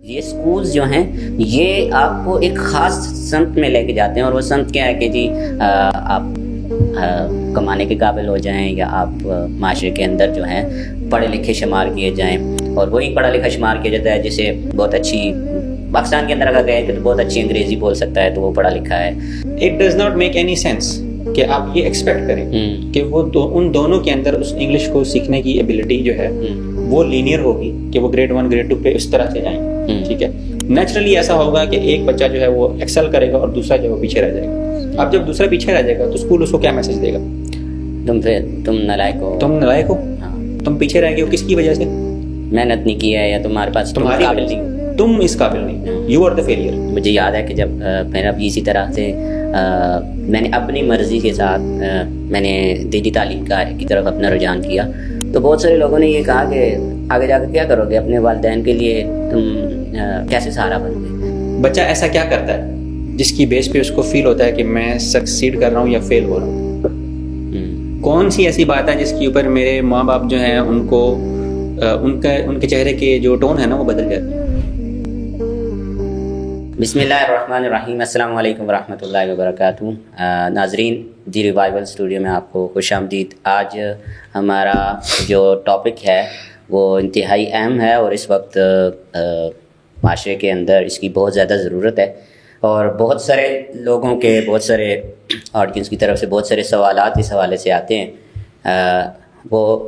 یہ اسکولز جو ہیں یہ آپ کو ایک خاص سمت میں لے کے جاتے ہیں، اور وہ سمت کیا ہے کہ جی آپ کمانے کے قابل ہو جائیں، یا آپ معاشرے کے اندر جو ہیں پڑھے لکھے شمار کیے جائیں. اور وہی پڑھا لکھا شمار کیا جاتا ہے جسے بہت اچھی پاکستان کے اندر اگر گئے کہ تو بہت اچھی انگریزی بول سکتا ہے تو وہ پڑھا لکھا ہے. It does not make any sense کہ آپ یہ ایکسپیکٹ کریں کہ وہ ان دونوں کے اندر اس انگلش کو سیکھنے کی ایبلٹی جو ہے وہ لینئر ہوگی کہ وہ گریڈ 1 گریڈ 2 پہ اس طرح سے جائیں. ٹھیک ہے، نیچرلی ایسا ہوگا کہ ایک بچہ جو ہے وہ ایکسل کرے گا اور دوسرا جو ہے وہ پیچھے رہ جائے گا. اب جب دوسرا پیچھے رہ جائے گا تو اسکول اس کو کیا میسج دے گا؟ تم نالائق ہو، تم نالائق ہو، تم پیچھے رہ گئے ہو. کس کی وجہ سے؟ محنت نہیں کی ہے، یا تمہارے پاس تمہاری قابل نہیں، تم اس قابل نہیں، یو آر دا فیلئر. مجھے یاد ہے کہ جب میرا بھی اسی طرح سے میں نے اپنی مرضی کے ساتھ میں نے دینی تعلیم کی طرف اپنا رجحان کیا تو بہت سارے لوگوں نے یہ کہا کہ آگے جا کر کیا کرو گے، اپنے والدین کے لیے تم کیسے سہارا بنو گے. بچہ ایسا کیا کرتا ہے جس کی بیس پہ اس کو فیل ہوتا ہے کہ میں سکسیڈ کر رہا ہوں یا فیل ہو رہا ہوں؟ کون سی ایسی بات ہے جس کے اوپر میرے ماں باپ جو ہیں ان کو ان کے چہرے کے جو ٹون ہے نا وہ بدل جاتی ہے؟ بسم اللہ الرحمن الرحیم. السلام علیکم ورحمۃ اللہ وبرکاتہ. ناظرین، دی ریوائول اسٹوڈیو میں آپ کو خوش آمدید. آج ہمارا جو ٹاپک ہے وہ انتہائی اہم ہے اور اس وقت معاشرے کے اندر اس کی بہت زیادہ ضرورت ہے، اور بہت سارے لوگوں کے، بہت سارے آڈینس کی طرف سے بہت سارے سوالات اس حوالے سے آتے ہیں. وہ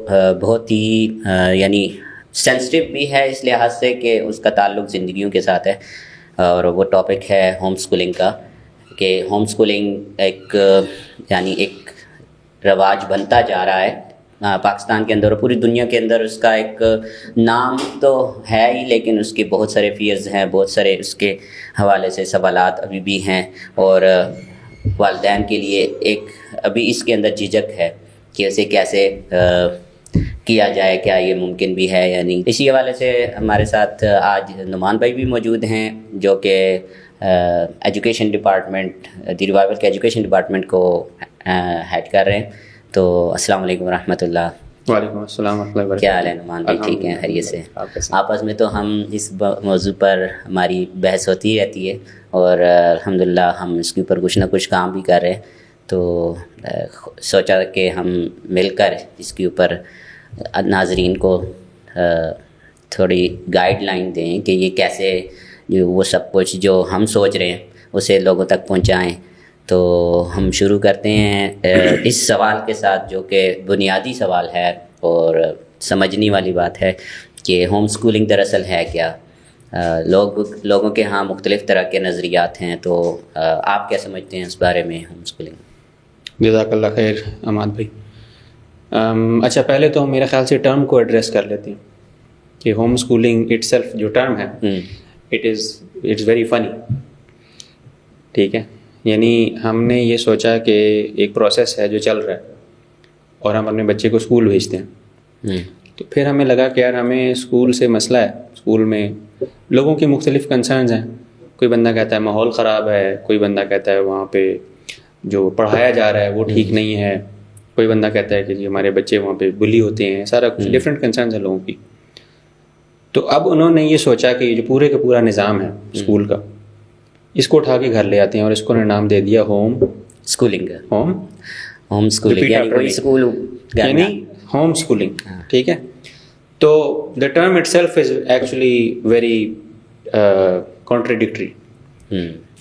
بہت ہی یعنی سینسٹیو بھی ہے اس لحاظ سے کہ اس کا تعلق زندگیوں کے ساتھ ہے، اور وہ ٹاپک ہے ہوم اسکولنگ کا. کہ ہوم اسکولنگ ایک رواج بنتا جا رہا ہے پاکستان کے اندر اور پوری دنیا کے اندر. اس کا ایک نام تو ہے ہی، لیکن اس کے بہت سارے فیئرز ہیں، بہت سارے اس کے حوالے سے سوالات ابھی بھی ہیں، اور والدین کے لیے ایک ابھی اس کے اندر جھجک ہے کہ اسے کیسے کیا جائے، کیا یہ ممکن بھی ہے یا نہیں. اسی حوالے سے ہمارے ساتھ آج نعمان بھائی بھی موجود ہیں جو کہ ایجوکیشن ڈپارٹمنٹ، دی ریوائول کے ایجوکیشن ڈپارٹمنٹ کو ہیڈ کر رہے ہیں. تو السلام علیکم ورحمۃ اللہ. وعلیکم السلام ورحمۃ اللہ وبرکاتہ. کیا حال ہے نعمان بھائی؟ ٹھیک ہیں، خیریت سے؟ آپس میں تو ہم اس موضوع پر ہماری بحث ہوتی رہتی ہے، اور الحمدللہ ہم اس کے اوپر کچھ نہ کچھ کام بھی کر رہے ہیں. تو سوچا کہ ہم مل کر اس کے اوپر ناظرین کو تھوڑی گائیڈ لائن دیں کہ یہ کیسے وہ سب کچھ جو ہم سوچ رہے ہیں اسے لوگوں تک پہنچائیں. تو ہم شروع کرتے ہیں اس سوال کے ساتھ جو کہ بنیادی سوال ہے اور سمجھنے والی بات ہے کہ ہوم اسکولنگ دراصل ہے کیا. لوگوں کے ہاں مختلف طرح کے نظریات ہیں، تو آپ کیا سمجھتے ہیں اس بارے میں ہوم اسکولنگ؟ جزاک اللہ خیر اماد بھائی. اچھا، پہلے تو میرے خیال سے ٹرم کو ایڈریس کر لیتے ہیں کہ ہوم اسکولنگ اٹ سیلف جو ٹرم ہے اٹس ویری فنی. ٹھیک ہے، یعنی ہم نے یہ سوچا کہ ایک پروسیس ہے جو چل رہا ہے اور ہم اپنے بچے کو اسکول بھیجتے ہیں. تو پھر ہمیں لگا کہ یار ہمیں اسکول سے مسئلہ ہے. اسکول میں لوگوں کے مختلف کنسرنز ہیں. کوئی بندہ کہتا ہے ماحول خراب ہے، کوئی بندہ کہتا ہے وہاں پہ جو پڑھایا جا رہا ہے وہ ٹھیک نہیں ہے، کوئی بندہ کہتا ہے کہ جی ہمارے بچے وہاں پہ بلی ہوتے ہیں. سارا کچھ ڈفرینٹ کنسرنز ہیں لوگوں کی. تو اب انہوں نے یہ سوچا کہ جو پورے کا پورا نظام ہے اسکول کا، اس کو اٹھا کے گھر لے آتے ہیں، اور اس کو نام دے دیا ہوم اسکولنگ. ہوم اسکولنگ یعنی ہوم اسکولنگ. ٹھیک ہے، تو the term it self is actually very contradictory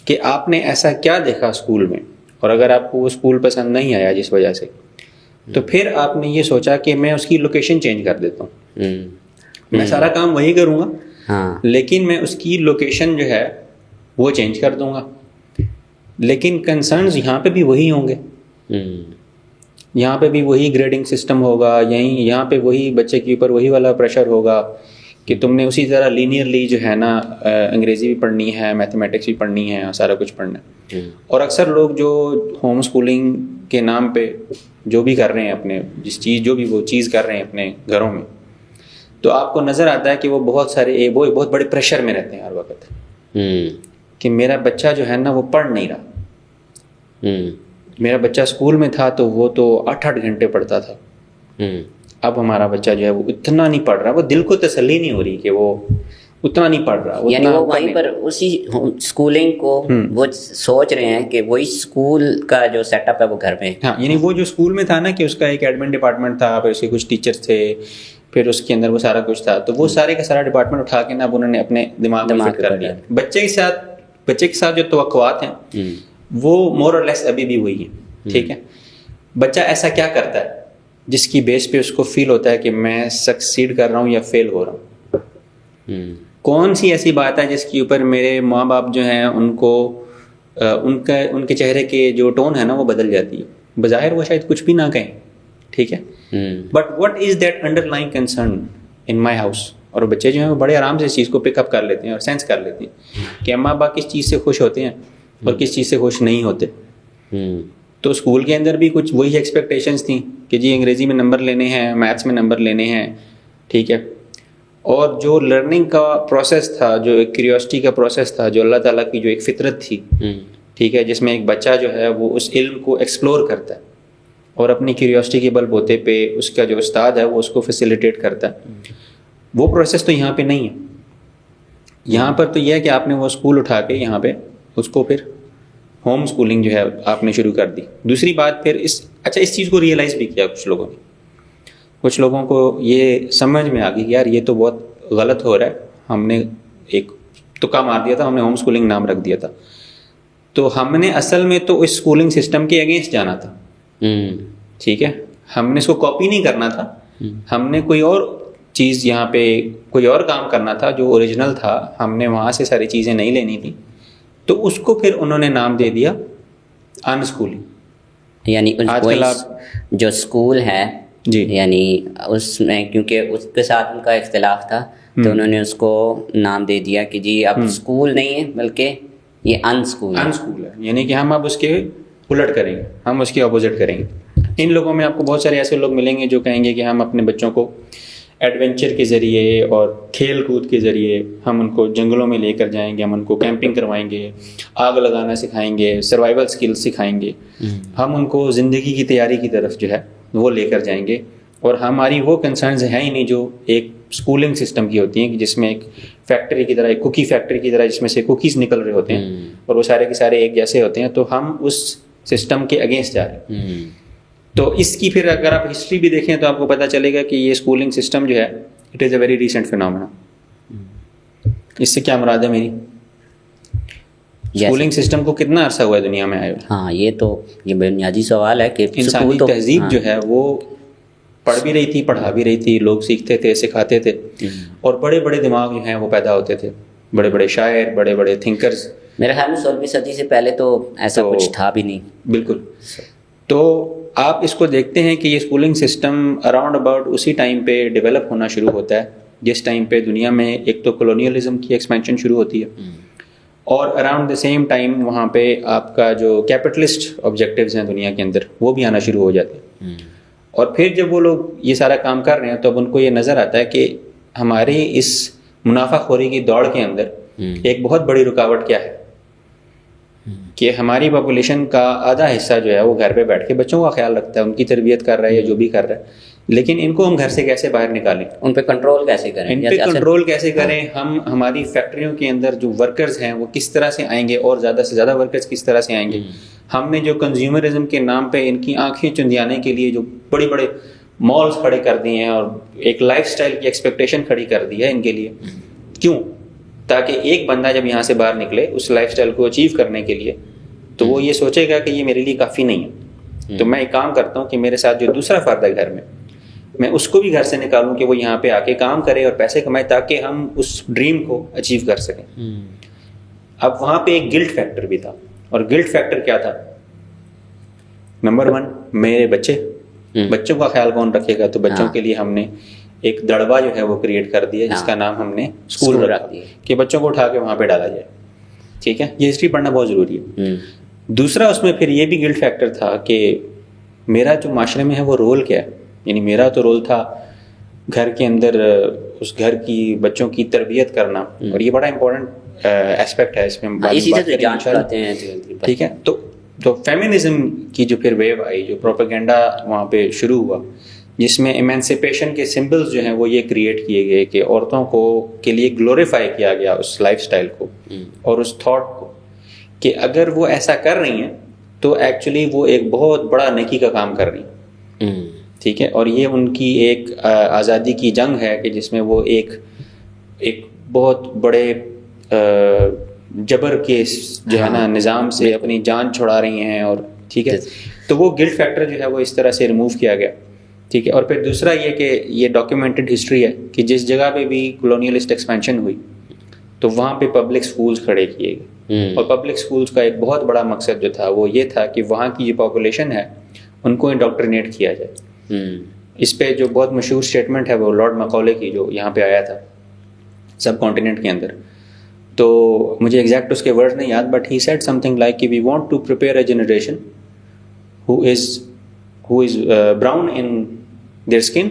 کہ آپ نے ایسا کیا دیکھا اسکول میں، اور اگر آپ کو وہ اسکول پسند نہیں آیا جس وجہ سے، تو پھر آپ نے یہ سوچا کہ میں اس کی لوکیشن چینج کر دیتا ہوں. میں سارا کام وہی کروں گا لیکن میں اس کی لوکیشن جو ہے وہ چینج کر دوں گا، لیکن کنسرنز یہاں پہ بھی وہی ہوں گے. یہاں پہ بھی وہی گریڈنگ سسٹم ہوگا، یہاں پہ وہی بچے کے اوپر وہی والا پریشر ہوگا کہ تم نے اسی طرح لینئرلی جو ہے نا انگریزی بھی پڑھنی ہے، میتھمیٹکس بھی پڑھنی ہے، اور سارا کچھ پڑھنا ہے. اور اکثر لوگ جو ہوم اسکولنگ کے نام پہ جو بھی کر رہے ہیں، اپنے جو بھی وہ چیز کر رہے ہیں اپنے گھروں میں، تو آپ کو نظر آتا ہے کہ وہ بہت بڑے پریشر میں رہتے ہیں ہر وقت کہ میرا بچہ جو ہے نا وہ پڑھ نہیں رہا. میرا بچہ اسکول میں تھا تو وہ تو 8 گھنٹے پڑھتا تھا، اب ہمارا بچہ جو ہے وہ اتنا نہیں پڑھ رہا. وہ دل کو تسلی نہیں ہو رہی کہ وہ اتنا نہیں پڑھ رہا. یعنی وہ وہیں پر اسی اسکولنگ کو وہ سوچ رہے ہیں کہ وہی اسکول کا جو سیٹ اپ ہے وہ گھر میں. ہاں یعنی وہ جو اسکول میں تھا نا کہ اس کا ایک ایڈمن ڈپارٹمنٹ تھا, پھر اس کے کچھ ٹیچر تھے, پھر اس کے اندر وہ سارا کچھ تھا, تو وہ سارے کا سارا ڈپارٹمنٹ اٹھا کے نا اب انہوں نے اپنے دماغ میں فٹ کر دیا. بچے کے ساتھ جو توقعات ہیں وہ مور اور لیس ابھی بھی وہی ہیں. ٹھیک ہے, بچہ ایسا کیا کرتا ہے جس کی بیس پہ اس کو فیل ہوتا ہے کہ میں سکسیڈ کر رہا ہوں یا فیل ہو رہا ہوں. کون سی ایسی بات ہے جس کے اوپر میرے ماں باپ جو ہیں ان کو ان کے چہرے کے جو ٹون ہے نا وہ بدل جاتی ہے. بظاہر وہ شاید کچھ بھی نہ کہیں, ٹھیک ہے, but what is that under line concern in my house. اور بچے جو ہیں وہ بڑے آرام سے اس چیز کو پک اپ کر لیتے ہیں اور سینس کر لیتے ہیں کہ اماں ابا کس چیز سے خوش ہوتے ہیں اور کس چیز سے خوش نہیں ہوتے. تو اسکول کے اندر بھی کچھ وہی ایکسپیکٹیشنس تھیں کہ جی انگریزی میں نمبر لینے ہیں, میتھس میں نمبر لینے ہیں, ٹھیک ہے. اور جو لرننگ کا پروسیس تھا, جو ایک کیوریوسٹی کا پروسیس تھا, جو اللہ تعالیٰ کی جو ایک فطرت تھی, ٹھیک ہے, جس میں ایک بچہ جو ہے وہ اس علم کو ایکسپلور کرتا ہے اور اپنی کیوریوسٹی کے بل بوتے پہ اس کا جو استاد ہے وہ اس کو فیسیلیٹیٹ کرتا ہے, وہ پروسیس تو یہاں پہ نہیں ہے. یہاں پر تو یہ ہے کہ آپ نے وہ اسکول اٹھا کے یہاں پہ اس کو پھر ہوم اسکولنگ جو ہے آپ نے شروع کر دی. دوسری بات پھر اس چیز کو ریئلائز بھی کیا کچھ لوگوں نے. کچھ لوگوں کو یہ سمجھ میں آ گئی کہ یار یہ تو بہت غلط ہو رہا ہے, ہم نے ایک تکا مار دیا تھا, ہم نے ہوم اسکولنگ نام رکھ دیا تھا. تو ہم نے اصل میں تو اس اسکولنگ سسٹم کے اگینسٹ جانا تھا, ٹھیک ہے, ہم نے اس کو کاپی نہیں کرنا تھا, ہم نے کوئی اور چیز یہاں پہ کوئی اور کام کرنا تھا جو اوریجنل تھا, ہم نے وہاں سے ساری چیزیں نہیں لینی تھی. تو اس کو پھر انہوں نے نام دے دیا ان اسکولنگ. یعنی جو اسکول ہے جی, یعنی اس میں کیونکہ اس کے ساتھ ان کا اختلاف تھا تو انہوں نے اس کو نام دے دیا کہ جی اب اسکول نہیں ہے بلکہ یہ ان اسکول ہے. یعنی کہ ہم اب اس کے الٹ کریں گے, ہم اس کے اپوزٹ کریں گے. ان لوگوں میں آپ کو بہت سارے ایسے لوگ ملیں گے جو کہیں گے کہ ہم اپنے بچوں کو ایڈونچر کے ذریعے اور کھیل کود کے ذریعے ہم ان کو جنگلوں میں لے کر جائیں گے, ہم ان کو کیمپنگ کروائیں گے, آگ لگانا سکھائیں گے, سروائیول سکلز سکھائیں گے, ہم ان کو زندگی کی تیاری کی طرف جو ہے وہ لے کر جائیں گے. اور ہماری وہ کنسرنز ہیں ہی نہیں جو ایک اسکولنگ سسٹم کی ہوتی ہیں کہ جس میں ایک فیکٹری کی طرح, ایک کوکی فیکٹری کی طرح جس میں سے کوکیز نکل رہے ہوتے ہیں اور وہ سارے کے سارے ایک جیسے ہوتے ہیں. تو ہم اس سسٹم کے اگینسٹ جا رہے ہیں. تو اس کی پھر اگر آپ ہسٹری بھی دیکھیں تو آپ کو پتہ چلے گا کہ یہ اسکولنگ سسٹم جو ہے it is a very recent phenomena. اس سے کیا مراد ہے میری, اسکولنگ سسٹم کو کتنا عرصہ ہوا ہے دنیا میں آئے ہوئے؟ ہاں یہ بنیادی سوال ہے کہ انسانی تہذیب جو ہے وہ پڑھ بھی رہی تھی, پڑھا بھی رہی تھی, لوگ سیکھتے تھے, سکھاتے تھے, اور بڑے بڑے دماغ جو ہیں وہ پیدا ہوتے تھے, بڑے بڑے شاعر, بڑے بڑے تھنکرز. میرے خیال میں 16ویں صدی سے پہلے تو ایسا کچھ تھا بھی نہیں. بالکل. تو آپ اس کو دیکھتے ہیں کہ یہ اسکولنگ سسٹم اراؤنڈ اباؤٹ اسی ٹائم پہ ڈیولپ ہونا شروع ہوتا ہے جس ٹائم پہ دنیا میں ایک تو کولونیلزم کی ایکسپینشن شروع ہوتی ہے, اور اراؤنڈ دا سیم ٹائم وہاں پہ آپ کا جو کیپٹلسٹ آبجیکٹیوز ہیں دنیا کے اندر وہ بھی آنا شروع ہو جاتے ہیں. اور پھر جب وہ لوگ یہ سارا کام کر رہے ہیں تو اب ان کو یہ نظر آتا ہے کہ ہماری اس منافع خوری کی دوڑ کے اندر ایک بہت بڑی رکاوٹ کیا ہے کہ ہماری پاپولیشن کا آدھا حصہ جو ہے وہ گھر پہ بیٹھ کے بچوں کا خیال رکھتا ہے, ان کی تربیت کر رہا ہے یا جو بھی کر رہا ہے, لیکن ان کو ہم گھر سے کیسے باہر نکالیں, ان پہ کنٹرول کیسے کریں, ان پہ کنٹرول کیسے کریں. ہم ہماری فیکٹریوں کے اندر جو ورکرز ہیں وہ کس طرح سے آئیں گے اور زیادہ سے زیادہ ورکرز کس طرح سے آئیں گے. ہم نے جو کنزیومرزم کے نام پہ ان کی آنکھیں چندیانے کے لیے جو بڑے بڑے مالز کھڑے کر دیے ہیں اور ایک لائف سٹائل کی ایکسپیکٹیشن کھڑی کر دی ہے ان کے لیے, کیوں؟ تاکہ ایک بندہ جب یہاں سے باہر نکلے اس لائف سٹائل کو اچیو کرنے کے لیے تو وہ یہ سوچے گا کہ یہ میرے لیے کافی نہیں ہے, تو میں ایک کام کرتا ہوں کہ میرے ساتھ جو دوسرا فرد ہے گھر میں اس کو بھی گھر سے نکالوں کہ وہ یہاں پہ آ کے کام کرے اور پیسے کمائے تاکہ ہم اس ڈریم کو اچیو کر سکیں. اب وہاں پہ ایک گلٹ فیکٹر بھی تھا, اور گلٹ فیکٹر کیا تھا؟ نمبر 1 میرے بچوں کا خیال کون رکھے گا, تو بچوں کے لیے ہم نے ایک دڑبا جو ہے وہ کریٹ کر دیا جس کا نام ہم نے اسکول رکھ دیا کہ بچوں کو اٹھا کے وہاں پہ ڈالا جائے. ٹھیک ہے, یہ ہسٹری پڑھنا بہت ضروری ہے. دوسرا اس میں پھر یہ بھی گلٹ فیکٹر تھا کہ میرا جو معاشرے میں ہے وہ رول کیا ہے. یعنی میرا تو رول تھا گھر کے اندر اس گھر کی بچوں کی تربیت کرنا, اور یہ بڑا امپورٹنٹ ایسپیکٹ ہے, اس میں ٹھیک ہے. تو فیمنزم کی جو پھر ویو آئی, جو پروپیگنڈا وہاں پہ شروع ہوا جس میں ایمینسپیشن کے سمبلز جو ہیں وہ یہ کریٹ کیے گئے کہ عورتوں کو کے لیے گلوریفائی کیا گیا اس لائف سٹائل کو اور اس تھاٹ کو کہ اگر وہ ایسا کر رہی ہیں تو ایکچولی وہ ایک بہت بڑا نیکی کا کام کر رہی ہیں. ٹھیک ہے, اور یہ ان کی ایک آزادی کی جنگ ہے کہ جس میں وہ ایک بہت بڑے جبر کے جو ہے نا نظام سے اپنی جان چھڑا رہی ہیں. اور ٹھیک ہے, تو وہ گلٹ فیکٹر جو ہے وہ اس طرح سے ریموو کیا گیا. ٹھیک ہے, اور پھر دوسرا یہ کہ یہ ڈاکیومنٹڈ ہسٹری ہے کہ جس جگہ پہ بھی کولونیلسٹ ایکسپینشن ہوئی تو وہاں پہ پبلک اسکولس کھڑے کیے گئے, اور پبلک اسکولس کا ایک بہت بڑا مقصد جو تھا وہ یہ تھا کہ وہاں کی جو پاپولیشن ہے ان کو انڈاکٹرینیٹ کیا جائے. اس پہ جو بہت مشہور اسٹیٹمنٹ ہے وہ لارڈ مکولے کی جو یہاں پہ آیا تھا سب کانٹیننٹ کے اندر, تو مجھے ایگزیکٹ اس کے ورڈ نہیں یاد, but he said something like کہ we want to prepare a generation who is brown in their skin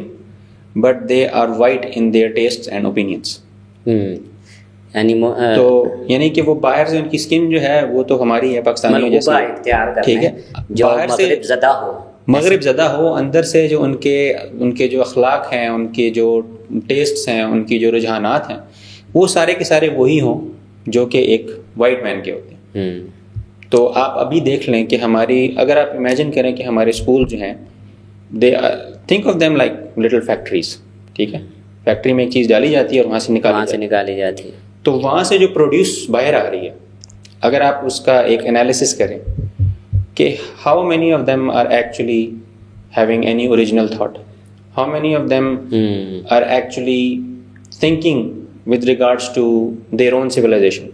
but they are white in their tastes and opinions. تو یعنی کہ وہ باہر سے ان کی اسکن جو ہے وہ تو ہماری ہے پاکستانیوں جیسے, ٹھیک ہے, باہر سے مغرب زدہ ہو, اندر سے جو ان کے جو اخلاق ہیں, ان کے جو ٹیسٹس ہیں, ان کی جو رجحانات ہیں وہ سارے کے سارے وہی ہوں جو کہ ایک وائٹ مین کے ہوتے ہیں. تو آپ ابھی دیکھ لیں کہ ہماری, اگر آپ امیجن کریں کہ ہمارے اسکول جو ہیں they think of them like little factories. ٹھیک ہے, فیکٹری میں ایک چیز ڈالی جاتی ہے اور وہاں سے نکالی جاتی ہے, تو وہاں سے جو پروڈیوس باہر آ رہی ہے اگر آپ اس کا ایک انالیسس کریں کہ how many of them are actually having any original thought, how many of them are actually thinking with regards to their own civilisation.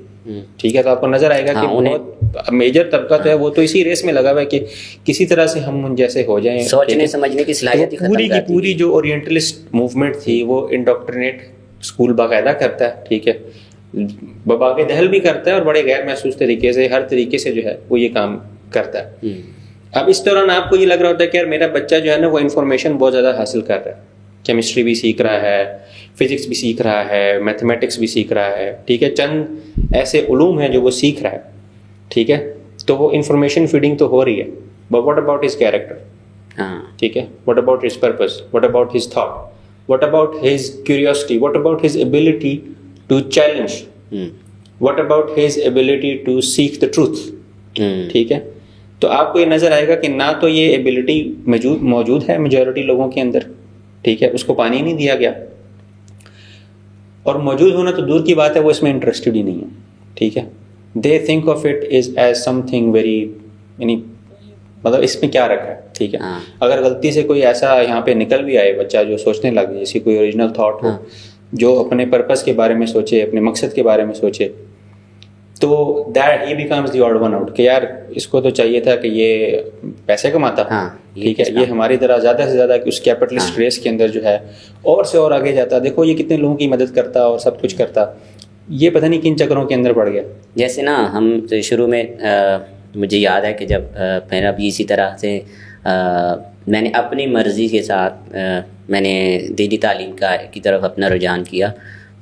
ٹھیک ہے, تو آپ کو نظر آئے گا کہ بہت میجر طبقہ تو ہے وہ تو اسی ریس میں لگا ہوا ہے کہ کسی طرح سے ہم ان جیسے ہو جائیں. سوچنے سمجھنے کی صلاحیت پوری کی پوری جو اورینٹلسٹ موومنٹ تھی وہ انڈاکٹرینیٹ اسکول باقاعدہ کرتا ہے. ٹھیک ہے, بباغ دہل بھی کرتا ہے اور بڑے غیر محسوس طریقے سے ہر طریقے سے جو ہے وہ یہ کام کرتا ہے. اب اس دوران آپ کو یہ لگ رہا ہوتا ہے کہ یار میرا بچہ جو ہے نا وہ انفارمیشن بہت زیادہ حاصل کر رہا ہے, کیمسٹری بھی سیکھ رہا ہے, فزکس بھی سیکھ رہا ہے, میتھمیٹکس بھی سیکھ رہا ہے. ٹھیک ہے, چند ایسے علوم ہیں جو وہ سیکھ رہا ہے. ٹھیک ہے, تو وہ انفارمیشن فیڈنگ تو ہو رہی ہے, but what about his character. ٹھیک ہے, what about his purpose, what about his thought, what about his curiosity, what about his ability to challenge, what about his ability to seek the truth. ٹھیک ہے, تو آپ کو یہ نظر آئے گا کہ نہ تو یہ ایبلٹی موجود ہے میجورٹی لوگوں کے اندر. ٹھیک ہے, اس کو پانی نہیں دیا گیا, اور موجود ہونا تو دور کی بات ہے, وہ اس میں انٹرسٹڈ ہی نہیں ہے. ٹھیک ہے, they think of it is as some thing very, یعنی مطلب اس میں کیا رکھا ہے. ٹھیک ہے, اگر غلطی سے کوئی ایسا یہاں پہ نکل بھی آئے بچہ جو سوچنے لگ جیسے کوئی اوریجنل تھاٹ ہو, جو اپنے پرپز کے بارے میں سوچے, اپنے مقصد کے بارے میں سوچے, تو that he becomes the odd one out کہ یار اس کو تو چاہیے تھا کہ یہ پیسے کماتا. ٹھیک ہے, یہ ہماری طرح زیادہ سے زیادہ کہ اس کیپٹلسٹ ریس کے اندر جو ہے اور سے اور آگے جاتا. دیکھو یہ کتنے لوگوں کی مدد کرتا اور سب کچھ کرتا, یہ پتہ نہیں کن چکروں کے اندر پڑ گیا. جیسے نا ہم شروع میں مجھے یاد ہے کہ جب میرا بھی اسی طرح سے میں نے اپنی مرضی کے ساتھ میں نے دینی تعلیم کی طرف اپنا رجحان کیا,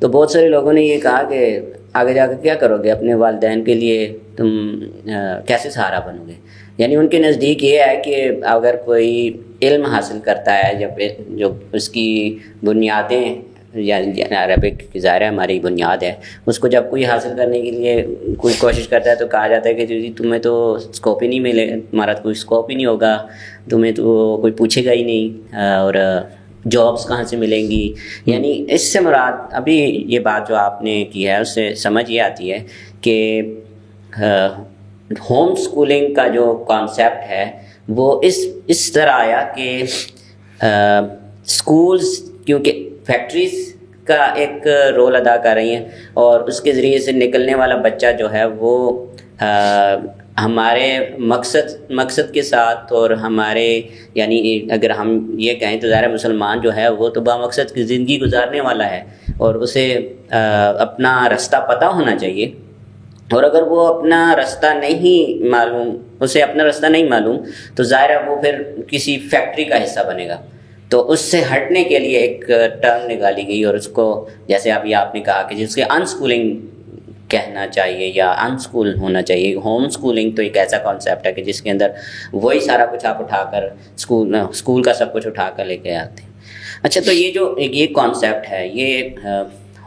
تو بہت سارے لوگوں نے یہ کہا کہ آگے جا کے کیا کرو گے, اپنے والدین کے لیے تم کیسے سہارا بنو گے. یعنی ان کے نزدیک یہ ہے کہ اگر کوئی علم حاصل کرتا ہے جو اس کی بنیادیں عربک کی ظاہر ہے ہماری بنیاد ہے, اس کو جب کوئی حاصل کرنے کے لیے کوئی کوشش کرتا ہے تو کہا جاتا ہے کہ جی تمہیں تو اسکوپ ہی نہیں ملے, تمہارا کوئی اسکوپ ہی نہیں ہوگا, تمہیں تو کوئی پوچھے گا ہی نہیں, اور جابس کہاں سے ملیں گی. یعنی اس سے مراد ابھی یہ بات جو آپ نے کی ہے اس سے سمجھ یہ آتی ہے کہ ہوم اسکولنگ کا جو کانسیپٹ ہے وہ اس طرح آیا کہ اسکولس کیونکہ فیکٹریز کا ایک رول ادا کر رہی ہیں, اور اس کے ذریعے سے نکلنے والا بچہ جو ہے وہ ہمارے مقصد کے ساتھ اور ہمارے یعنی اگر ہم یہ کہیں تو ظاہر مسلمان جو ہے وہ تو بامقصد کی زندگی گزارنے والا ہے, اور اسے اپنا رستہ پتہ ہونا چاہیے. اور اگر وہ اپنا رستہ نہیں معلوم تو ظاہر ہے وہ پھر کسی فیکٹری کا حصہ بنے گا. تو اس سے ہٹنے کے لیے ایک ٹرم نکالی گئی, اور اس کو جیسے ابھی آپ نے کہا کہ جس کے ان اسکولنگ کہنا چاہیے یا ان اسکول ہونا چاہیے؟ ہوم اسکولنگ تو ایک ایسا کانسیپٹ ہے کہ جس کے اندر وہی سارا کچھ آپ اٹھا کر اسکول کا سب کچھ اٹھا کر لے کے آتے ہیں. اچھا تو یہ جو یہ کانسیپٹ ہے، یہ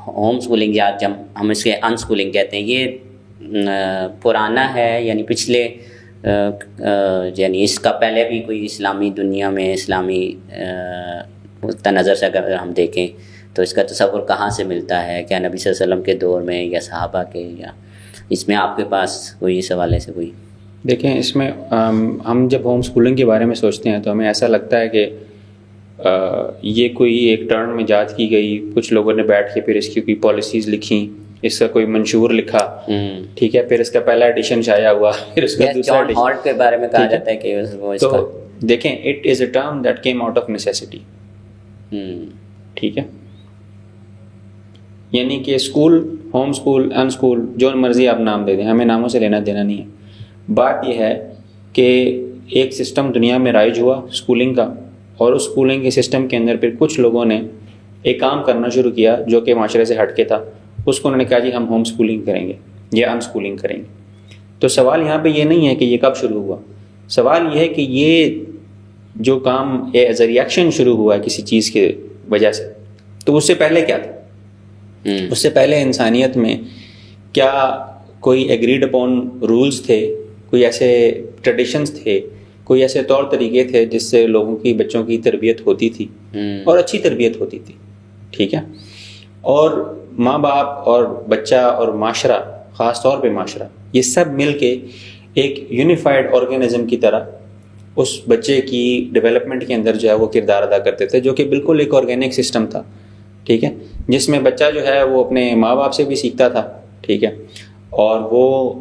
ہوم اسکولنگ یا جب ہم اس کے ان اسکولنگ کہتے ہیں، یہ پرانا ہے یعنی پچھلے یعنی اس کا پہلے بھی کوئی اسلامی دنیا میں اسلامی نظر سے اگر ہم دیکھیں تو اس کا تصور کہاں سے ملتا ہے؟ کیا نبی صلی اللہ علیہ وسلم کے دور میں یا صحابہ کے، یا اس میں آپ کے پاس کوئی اس حوالے سے کوئی؟ دیکھیں اس میں ہم جب ہوم اسکولنگ کے بارے میں سوچتے ہیں تو ہمیں ایسا لگتا ہے کہ یہ کوئی ایک ٹرن میں ایجاد کی گئی، کچھ لوگوں نے بیٹھ کے پھر اس کی کوئی پالیسیز لکھیں، اس کا کوئی منشور لکھا، ٹھیک ہے، پھر اس کا پہلا ایڈیشن شائع ہوا، پھر اس کا دوسرا ایڈیشن. ہالٹ کے بارے میں کہا جاتا ہے کہ وہ اس کا، تو دیکھیں it is a term that came out of necessity. ٹھیک ہے، یعنی کہ school, home school, in school, جو مرضی آپ نام دے دیں، ہمیں ناموں سے لینا دینا نہیں ہے. بات یہ ہے کہ ایک سسٹم دنیا میں رائج ہوا اسکولنگ کا، اور اس اسکولنگ کے سسٹم کے اندر پھر کچھ لوگوں نے ایک کام کرنا شروع کیا جو کہ معاشرے سے ہٹ کے تھا. اس کو انہوں نے کہا جی ہم ہوم اسکولنگ کریں گے یا ان اسکولنگ کریں گے. تو سوال یہاں پہ یہ نہیں ہے کہ یہ کب شروع ہوا، سوال یہ ہے کہ یہ جو کام ایز اے ریئیکشن شروع ہوا ہے کسی چیز کی وجہ سے، تو اس سے پہلے کیا تھا؟ اس سے پہلے انسانیت میں کیا کوئی ایگریڈ اپون رولز تھے، کوئی ایسے ٹریڈیشنز تھے، کوئی ایسے طور طریقے تھے جس سے لوگوں کی، بچوں کی تربیت ہوتی تھی اور اچھی تربیت ہوتی تھی؟ ٹھیک ہے، اور ماں باپ اور بچہ اور معاشرہ، خاص طور پہ معاشرہ، یہ سب مل کے ایک یونیفائڈ آرگینزم کی طرح اس بچے کی ڈیولپمنٹ کے اندر جو ہے وہ کردار ادا کرتے تھے، جو کہ بالکل ایک آرگینک سسٹم تھا. ٹھیک ہے، جس میں بچہ جو ہے وہ اپنے ماں باپ سے بھی سیکھتا تھا، ٹھیک ہے، اور وہ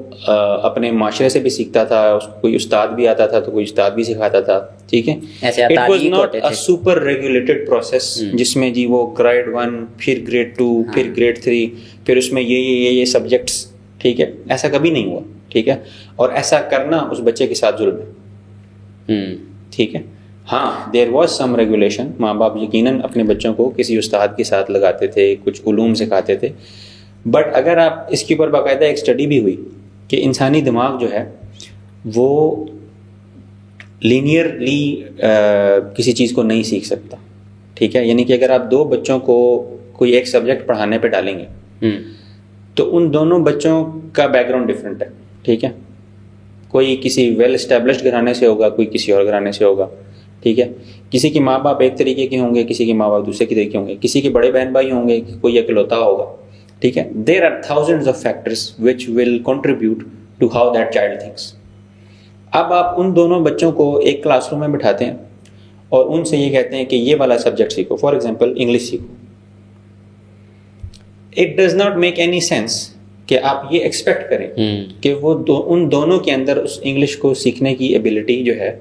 اپنے معاشرے سے بھی سیکھتا تھا، اس کو کوئی استاد بھی آتا تھا تو کوئی استاد بھی سکھاتا تھا. ٹھیک ہے، it was not a super regulated process جس میں جی وہ گریڈ 1 پھر گریڈ 2 پھر گریڈ 3 پھر اس میں یہ سبجیکٹس. ٹھیک ہے، ایسا کبھی نہیں ہوا. ٹھیک ہے، اور ایسا کرنا اس بچے کے ساتھ ظلم ہے. ٹھیک ہے، ہاں دیر واز سم ریگولیشن، ماں باپ یقیناً اپنے بچوں کو کسی استاد کے ساتھ لگاتے تھے، کچھ علوم سکھاتے تھے. بٹ اگر آپ اس کے اوپر باقاعدہ ایک اسٹڈی بھی ہوئی کہ انسانی دماغ جو ہے وہ لینئرلی کسی چیز کو نہیں سیکھ سکتا. ٹھیک ہے، یعنی کہ اگر آپ دو بچوں کو کوئی ایک سبجیکٹ پڑھانے پہ ڈالیں گے تو ان دونوں بچوں کا بیک گراؤنڈ ڈفرینٹ ہے. ٹھیک ہے، کوئی کسی ویل اسٹیبلشڈ گھرانے سے ہوگا، کوئی کسی اور گھرانے سے ہوگا. ٹھیک ہے، کسی کے ماں باپ ایک طریقے کے ہوں گے، کسی کے ماں باپ دوسرے طریقے کے ہوں گے، کسی کے بڑے بہن بھائی ہوں گے، کوئی اکلوتا ہوگا. ٹھیک ہے، there are thousands of factors which will contribute to how that child thinks. اب آپ ان دونوں بچوں کو ایک کلاس روم میں بٹھاتے ہیں اور ان سے یہ کہتے ہیں کہ یہ والا سبجیکٹ سیکھو، فار ایگزامپل انگلش سیکھو. It does not make any sense کہ آپ یہ ایکسپیکٹ کریں کہ وہ ان دونوں کے اندر اس انگلش کو سیکھنے کی ایبلٹی جو ہے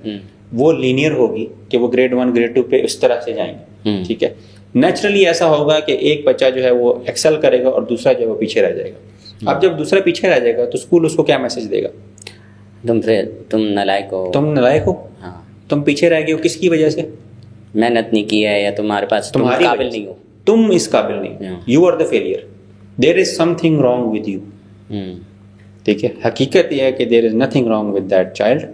وہ لینئر ہوگی کہ وہ گریڈ 1 گریڈ 2 پہ اس طرح سے جائیں گے. ٹھیک ہے، نیچرلی ایسا ہوگا کہ ایک بچہ جو ہے وہ ایکسل کرے گا اور دوسرا جو ہے وہ پیچھے رہ جائے گا. اب جب دوسرا پیچھے رہ جائے گا تو اسکول اس کو کیا میسج دے گا؟ تم نالائق ہو، تم نالائق ہو، تم پیچھے رہ گئے ہو. کس کی وجہ سے؟ محنت نہیں کی ہے، یا تمہارے پاس تمہاری قابل نہیں ہو، تم اس قابل نہیں، you are the failure, there is something wrong with you. ٹھیک ہے، حقیقت یہ ہے کہ there is nothing wrong with that child.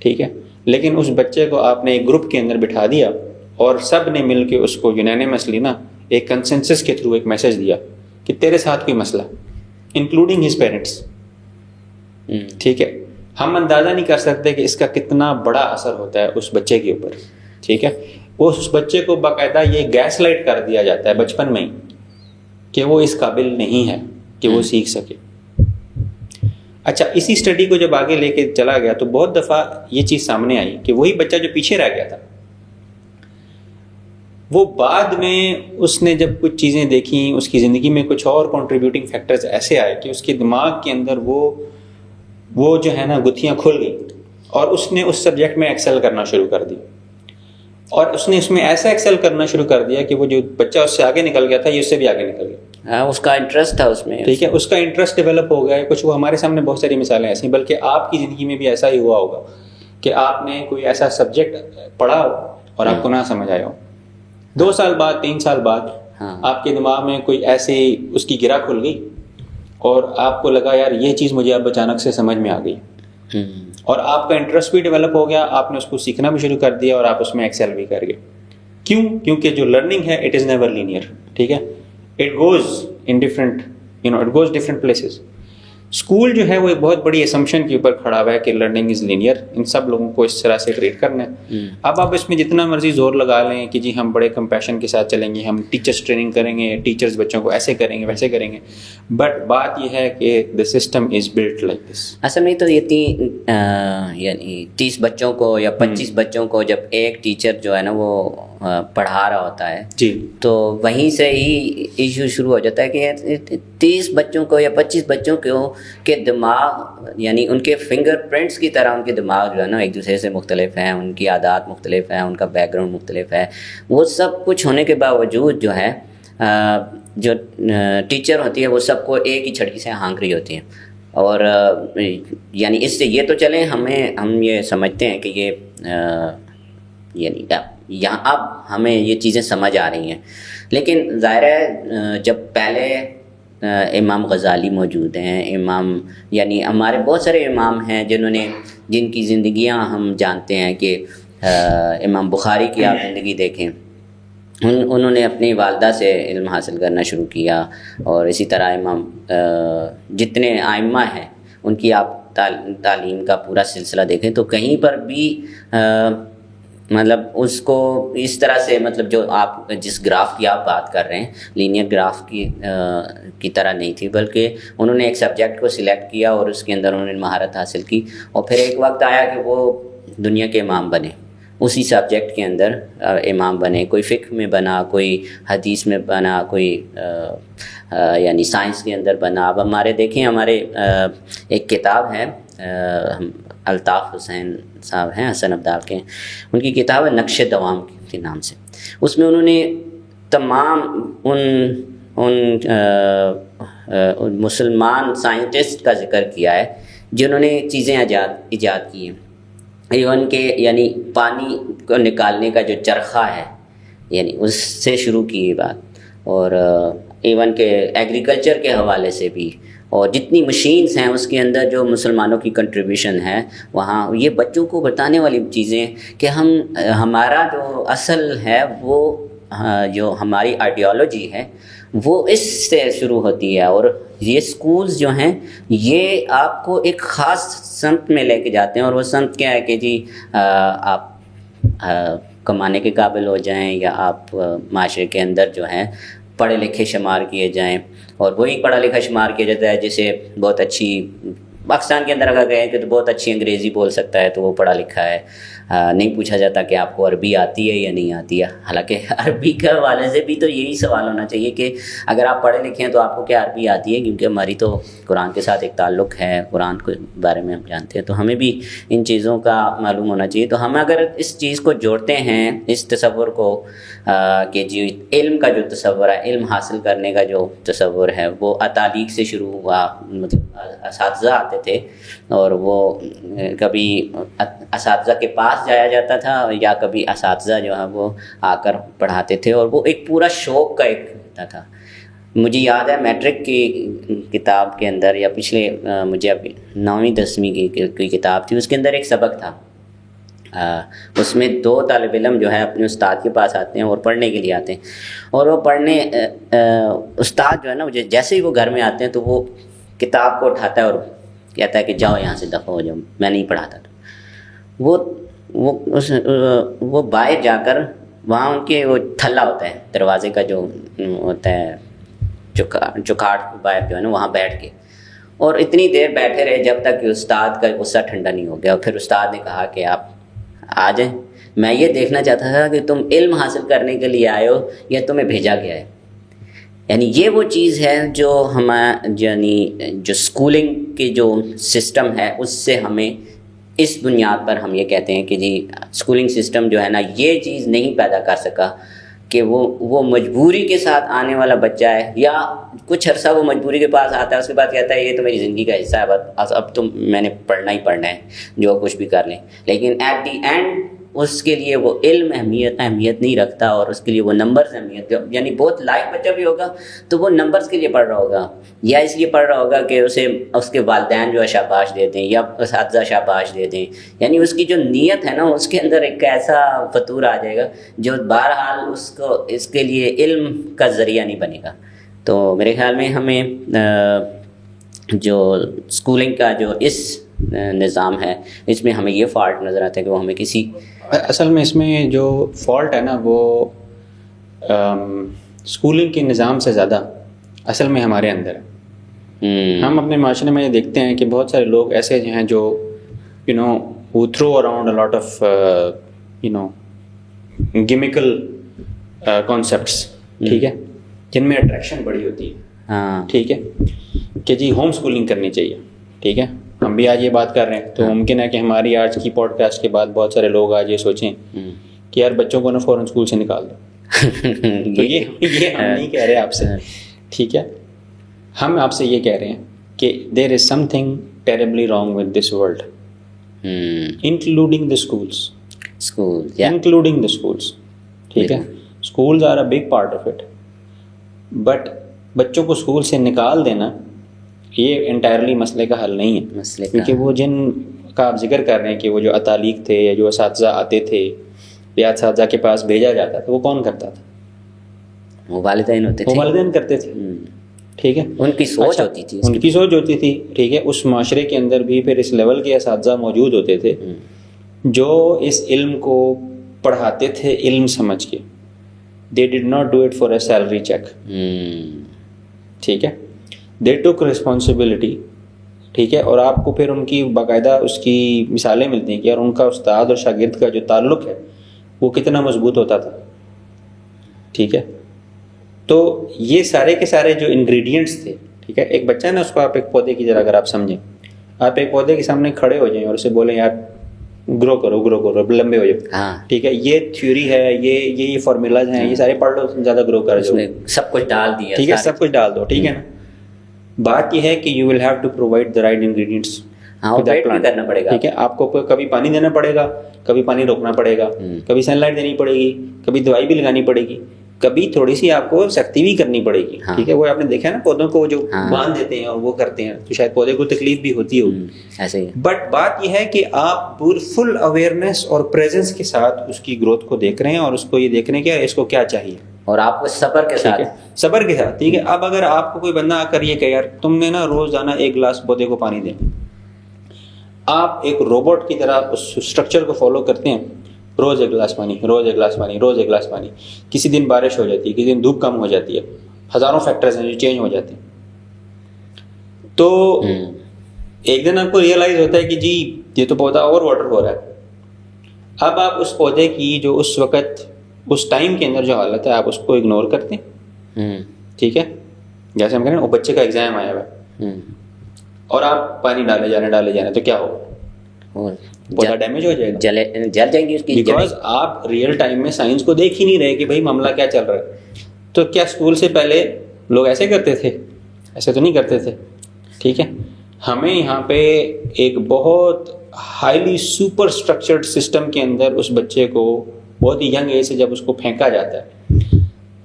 ٹھیک ہے، لیکن اس بچے کو آپ نے ایک گروپ کے اندر بٹھا دیا اور سب نے مل کے اس کو یونینیمسلی نا ایک کنسنسس کے تھرو ایک میسج دیا کہ تیرے ساتھ کوئی مسئلہ، انکلوڈنگ ہز پیرنٹس. ٹھیک ہے، ہم اندازہ نہیں کر سکتے کہ اس کا کتنا بڑا اثر ہوتا ہے اس بچے کے اوپر. ٹھیک ہے، اس بچے کو باقاعدہ یہ گیس لائٹ کر دیا جاتا ہے بچپن میں ہی کہ وہ اس قابل نہیں ہے کہ وہ سیکھ سکے. اچھا، اسی اسٹڈی کو جب آگے لے کے چلا گیا تو بہت دفعہ یہ چیز سامنے آئی کہ وہی بچہ جو پیچھے رہ گیا تھا وہ بعد میں اس نے جب کچھ چیزیں دیکھیں، اس کی زندگی میں کچھ اور کنٹریبیوٹنگ فیکٹرز ایسے آئے کہ اس کے دماغ کے اندر وہ جو ہے نا گتھیاں کھل گئی اور اس نے اس سبجیکٹ میں ایکسل کرنا شروع کر دی. اور اس نے اس میں ایسا ایکسل کرنا شروع کر دیا کہ وہ جو بچہ اس سے آگے نکل گیا تھا یہ اس سے بھی آگے نکل گیا. اس کا انٹرسٹ تھا اس میں. ٹھیک ہے، اس کا انٹرسٹ ڈیولپ ہو گیا. کچھ وہ ہمارے سامنے بہت ساری مثالیں ایسی ہیں، بلکہ آپ کی زندگی میں بھی ایسا ہی ہوا ہوگا کہ آپ نے کوئی ایسا سبجیکٹ پڑھا ہو اور آپ کو نہ سمجھ آیا ہو. 2 سال بعد 3 سال بعد آپ کے دماغ میں کوئی ایسی اس کی گرہ کھل گئی اور آپ کو لگا یار یہ چیز مجھے اب اچانک سے سمجھ میں آ گئی اور آپ کا انٹرسٹ بھی ڈیولپ ہو گیا, آپ نے اس کو سیکھنا بھی شروع کر دیا اور آپ اس میں ایکسل بھی کر گئے. کیوں؟ کیونکہ جو لرننگ ہے اٹ از نیور لینئر. ٹھیک ہے, it goes in different it goes different places. School جو ہے وہ ایک بہت بڑی اسمپشن کے اوپر کھڑا ہوا ہے کہ لرننگ از لینئر, ان سب لوگوں کو اس طرح سے ٹریٹ کرنا ہے. اب آپ اس میں جتنا مرضی زور لگا لیں کہ جی ہم بڑے کمپیشن کے ساتھ چلیں گے, ہم ٹیچرس ٹریننگ کریں گے, ٹیچرس بچوں کو ایسے کریں گے ویسے کریں گے, بٹ بات یہ ہے کہ دا system is built like this. اصل میں تو یہ یعنی 30 بچوں کو یا 25 بچوں کو جب ایک ٹیچر جو ہے نا وہ پڑھا رہا ہوتا ہے جی, تو وہیں سے ہی ایشو شروع ہو جاتا ہے کہ 30 بچوں کو یا 25 بچوں کے دماغ یعنی ان کے فنگر پرنٹس کی طرح ان کے دماغ جو ہے نا ایک دوسرے سے مختلف ہیں, ان کی عادات مختلف ہیں, ان کا بیک گراؤنڈ مختلف ہے. وہ سب کچھ ہونے کے باوجود جو ہے جو ٹیچر ہوتی ہے وہ سب کو ایک ہی چھڑی سے ہانک رہی ہوتی ہیں. اور یعنی اس سے یہ تو چلیں ہم یہ سمجھتے ہیں کہ یہ یعنی یہاں اب ہمیں یہ چیزیں سمجھ آ رہی ہیں, لیکن ظاہر ہے جب پہلے امام غزالی موجود ہیں, امام یعنی ہمارے بہت سارے امام ہیں جن کی زندگیاں ہم جانتے ہیں کہ امام بخاری کی آپ زندگی دیکھیں, انہوں نے اپنی والدہ سے علم حاصل کرنا شروع کیا, اور اسی طرح امام جتنے ائمہ ہیں ان کی آپ تعلیم کا پورا سلسلہ دیکھیں تو کہیں پر بھی مطلب اس کو اس طرح سے مطلب جو آپ جس گراف کی آپ بات کر رہے ہیں لینئر گراف کی طرح نہیں تھی, بلکہ انہوں نے ایک سبجیکٹ کو سلیکٹ کیا اور اس کے اندر انہوں نے مہارت حاصل کی, اور پھر ایک وقت آیا کہ وہ دنیا کے امام بنے, اسی سبجیکٹ کے اندر امام بنے. کوئی فقہ میں بنا, کوئی حدیث میں بنا, کوئی یعنی سائنس کے اندر بنا. اب ہمارے دیکھیں ہمارے ایک کتاب ہے الطاف حسین صاحب ہیں حسن عبدال کے, ان کی کتاب ہے نقش دوام کے نام سے. اس میں انہوں نے تمام ان مسلمان سائنٹسٹ کا ذکر کیا ہے جنہوں نے چیزیں ایجاد کی ہیں. ایون کہ یعنی پانی کو نکالنے کا جو چرخہ ہے یعنی اس سے شروع کی یہ بات, اور ایون کہ ایگریکلچر کے حوالے سے بھی, اور جتنی مشینز ہیں اس کے اندر جو مسلمانوں کی کنٹریبیوشن ہے وہاں یہ بچوں کو بتانے والی چیزیں کہ ہمارا جو اصل ہے وہ جو ہماری آئیڈیالوجی ہے وہ اس سے شروع ہوتی ہے. اور یہ سکولز جو ہیں یہ آپ کو ایک خاص سمت میں لے کے جاتے ہیں, اور وہ سمت کیا ہے کہ جی آپ کمانے کے قابل ہو جائیں یا آپ معاشرے کے اندر جو ہیں پڑھے لکھے شمار کیے جائیں. اور وہی پڑھا لکھا شمار کیا جاتا ہے جسے بہت اچھی پاکستان کے اندر اگر کہیں کہ تو بہت اچھی انگریزی بول سکتا ہے تو وہ پڑھا لکھا ہے. نہیں پوچھا جاتا کہ آپ کو عربی آتی ہے یا نہیں آتی ہے, حالانکہ عربی کے حوالے سے بھی تو یہی سوال ہونا چاہیے کہ اگر آپ پڑھے لکھے ہیں تو آپ کو کیا عربی آتی ہے, کیونکہ ہماری تو قرآن کے ساتھ ایک تعلق ہے, قرآن کے بارے میں ہم جانتے ہیں, تو ہمیں بھی ان چیزوں کا معلوم ہونا چاہیے. تو ہم اگر اس چیز کو جوڑتے ہیں اس تصور کو کہ جی علم کا جو تصور ہے, علم حاصل کرنے کا جو تصور ہے وہ تعلیق سے شروع ہوا, مطلب اساتذہ آتے تھے اور وہ کبھی اساتذہ کے پاس جایا جاتا تھا یا کبھی اساتذہ جو ہے وہ آ کر پڑھاتے تھے, اور وہ ایک پورا شوق کا ایک ہوتا تھا. مجھے یاد ہے میٹرک کی کتاب کے اندر یا پچھلے مجھے ابھی 9ویں 10ویں کی کتاب تھی, اس کے اندر ایک سبق تھا. اس میں 2 طالب علم جو ہے اپنے استاد کے پاس آتے ہیں اور پڑھنے کے لیے آتے ہیں, اور وہ پڑھنے استاد جو ہے نا جیسے ہی وہ گھر میں آتے ہیں تو وہ کتاب کو اٹھاتا ہے اور کہتا ہے کہ جاؤ یہاں سے دفع ہو جاؤ, میں نہیں پڑھاتا. تو وہ باہر جا کر وہاں ان کے وہ تھلا ہوتا ہے دروازے کا جو ہوتا ہے چوکھاٹ باہر جو ہے نا وہاں بیٹھ کے, اور اتنی دیر بیٹھے رہے جب تک کہ استاد کا غصہ ٹھنڈا نہیں ہو گیا. اور پھر استاد نے کہا کہ آپ آ جائیں, میں یہ دیکھنا چاہتا تھا کہ تم علم حاصل کرنے کے لیے آئے ہو یا تمہیں بھیجا گیا ہے. یعنی یہ وہ چیز ہے جو یعنی جو اسکولنگ کی جو سسٹم ہے اس سے ہمیں اس بنیاد پر ہم یہ کہتے ہیں کہ جی اسکولنگ سسٹم جو ہے نا یہ چیز نہیں پیدا کر سکا کہ وہ مجبوری کے ساتھ آنے والا بچہ ہے, یا کچھ عرصہ وہ مجبوری کے پاس آتا ہے اس کے بعد کہتا ہے یہ تو میری زندگی کا حصہ ہے, اب تو میں نے پڑھنا ہی پڑھنا ہے جو کچھ بھی کر لیں. لیکن ایٹ دی اینڈ اس کے لیے وہ علم اہمیت نہیں رکھتا اور اس کے لیے وہ نمبرز اہمیت، یعنی بہت لائق بچہ بھی ہوگا تو وہ نمبرز کے لیے پڑھ رہا ہوگا، یا اس لیے پڑھ رہا ہوگا کہ اسے اس کے والدین جو ہے شاباش دے دیں یا اساتذہ شاباش دے دیں، یعنی اس کی جو نیت ہے نا اس کے اندر ایک ایسا فطور آ جائے گا جو بہرحال اس کے لیے علم کا ذریعہ نہیں بنے گا۔ تو میرے خیال میں ہمیں جو اسکولنگ کا جو اس نظام ہے اس میں ہمیں یہ فالٹ نظر آتا ہے کہ وہ ہمیں کسی اصل میں اس میں جو فالٹ ہے نا وہ اسکولنگ کے نظام سے زیادہ اصل میں ہمارے اندر ہے۔ ہم اپنے معاشرے میں یہ دیکھتے ہیں کہ بہت سارے لوگ ایسے ہیں جو who throw around a lot of gimmickal concepts، ٹھیک ہے، جن میں اٹریکشن بڑی ہوتی ہے، ٹھیک ہے، کہ جی ہوم اسکولنگ کرنی چاہیے، ٹھیک ہے، ہم بھی آج یہ بات کر رہے ہیں تو ممکن ہے کہ ہماری آج کی پوڈ کاسٹ کے بعد بہت سارے لوگ آج یہ سوچیں کہ یار بچوں کو نا فوراً اسکول سے نکال دو۔ تو یہ ہم نہیں کہہ رہے آپ سے، ٹھیک ہے، ہم آپ سے یہ کہہ رہے ہیں کہ there is something terribly wrong with this world including the schools, including the schools, ٹھیک ہے، schools are a big part of it, but بچوں کو اسکول سے نکال دینا یہ انٹائرلی مسئلے کا حل نہیں ہے، کیونکہ وہ جن کا آپ ذکر کر رہے ہیں کہ وہ جو اتالیق تھے یا جو اساتذہ آتے تھے یا اساتذہ کے پاس بھیجا جاتا تھا وہ کون کرتا تھا؟ وہ والدین ہوتے تھے، وہ والدین کرتے تھے، ٹھیک ہے، ان کی سوچ ہوتی تھی، ان کی سوچ ہوتی تھی، ٹھیک ہے۔ اس معاشرے کے اندر بھی پھر اس لیول کے اساتذہ موجود ہوتے تھے جو اس علم کو پڑھاتے تھے علم سمجھ کے، they did not do it for a salary check، ٹھیک ہے، they took responsibility، ٹھیک ہے، اور آپ کو پھر ان کی باقاعدہ اس کی مثالیں ملتی ہیں کہ یار ان کا استاد اور شاگرد کا جو تعلق ہے وہ کتنا مضبوط ہوتا تھا، ٹھیک ہے۔ تو یہ سارے کے سارے جو انگریڈینٹس تھے، ٹھیک ہے، ایک بچہ ہے نا اس کو آپ ایک پودے کی طرح اگر آپ سمجھیں، آپ ایک پودے کے سامنے کھڑے ہو جائیں اور اسے بولیں یار گرو کرو لمبے ہو جاؤ، ٹھیک ہے، یہ تھیوری ہے، یہ فارمولاز ہیں، یہ سارے پڑھ لو زیادہ گرو کر جاؤ، سب کچھ ڈال دیا، ٹھیک ہے، سب کچھ ڈال دو، ٹھیک ہے نا۔ بات یہ ہے کہ you will have to provide the right ingredients, کرنا پڑے گا، ٹھیک ہے، آپ کو کبھی پانی دینا پڑے گا، کبھی پانی روکنا پڑے گا، کبھی سن لائٹ دینی پڑے گی، کبھی دوائی بھی لگانی پڑے گی، کبھی تھوڑی سی آپ کو سختی بھی کرنی پڑے گی، ٹھیک ہے۔ وہ آپ نے دیکھا ہے نا پودوں کو جو باندھ دیتے ہیں اور وہ کرتے ہیں تو شاید پودے کو تکلیف بھی ہوتی ہوگی ایسے ہی، بٹ بات یہ ہے کہ آپ فل اویئرنیس اور پریزنس کے ساتھ اس کی گروتھ کو دیکھ رہے ہیں اور اس کو یہ دیکھ رہے ہیں کہ اس کو کیا چاہیے، اور آپ کو صبر کے ساتھ، ٹھیک ہے۔ اب اگر آپ کو کوئی بندہ آ کر یہ کہ یار تم نے نا روزانہ 1 گلاس پودے کو پانی دیں، آپ ایک روبوٹ کی طرح اس اسٹرکچر کو فالو کرتے ہیں، روز 1 گلاس پانی، روز 1 گلاس پانی، روز 1 گلاس پانی، کسی دن بارش ہو جاتی ہے، کسی دن دھوپ کم ہو جاتی ہے، ہزاروں فیکٹرز ہیں جو چینج ہو جاتے ہیں، تو ایک دن آپ کو ریئلائز ہوتا ہے کہ جی یہ تو پودا اوور واٹر ہو رہا ہے۔ اب آپ اس پودے کی جو اس وقت اس ٹائم کے اندر جو حالت ہے آپ اس کو اگنور کرتے ہیں، ٹھیک ہے، جیسے ہم کہہ رہے ہیں وہ بچے کا ایگزام آیا ہوا ہے اور آپ پانی ڈالے جانے تو کیا ہوگا؟ پودا ڈیمیج ہو جائے گا، جل جائیں گی اس کی، بیکاز آپ ریئل ٹائم میں سائنس کو دیکھ ہی نہیں رہے کہ بھائی معاملہ کیا چل رہا ہے۔ تو کیا اسکول سے پہلے لوگ ایسے کرتے تھے؟ ایسے تو نہیں کرتے تھے، ٹھیک ہے۔ ہمیں یہاں پہ ایک بہت ہائیلی سپر اسٹرکچرڈ سسٹم کے اندر اس بچے کو بہت ہی ینگ ایج سے جب اس کو پھینکا جاتا ہے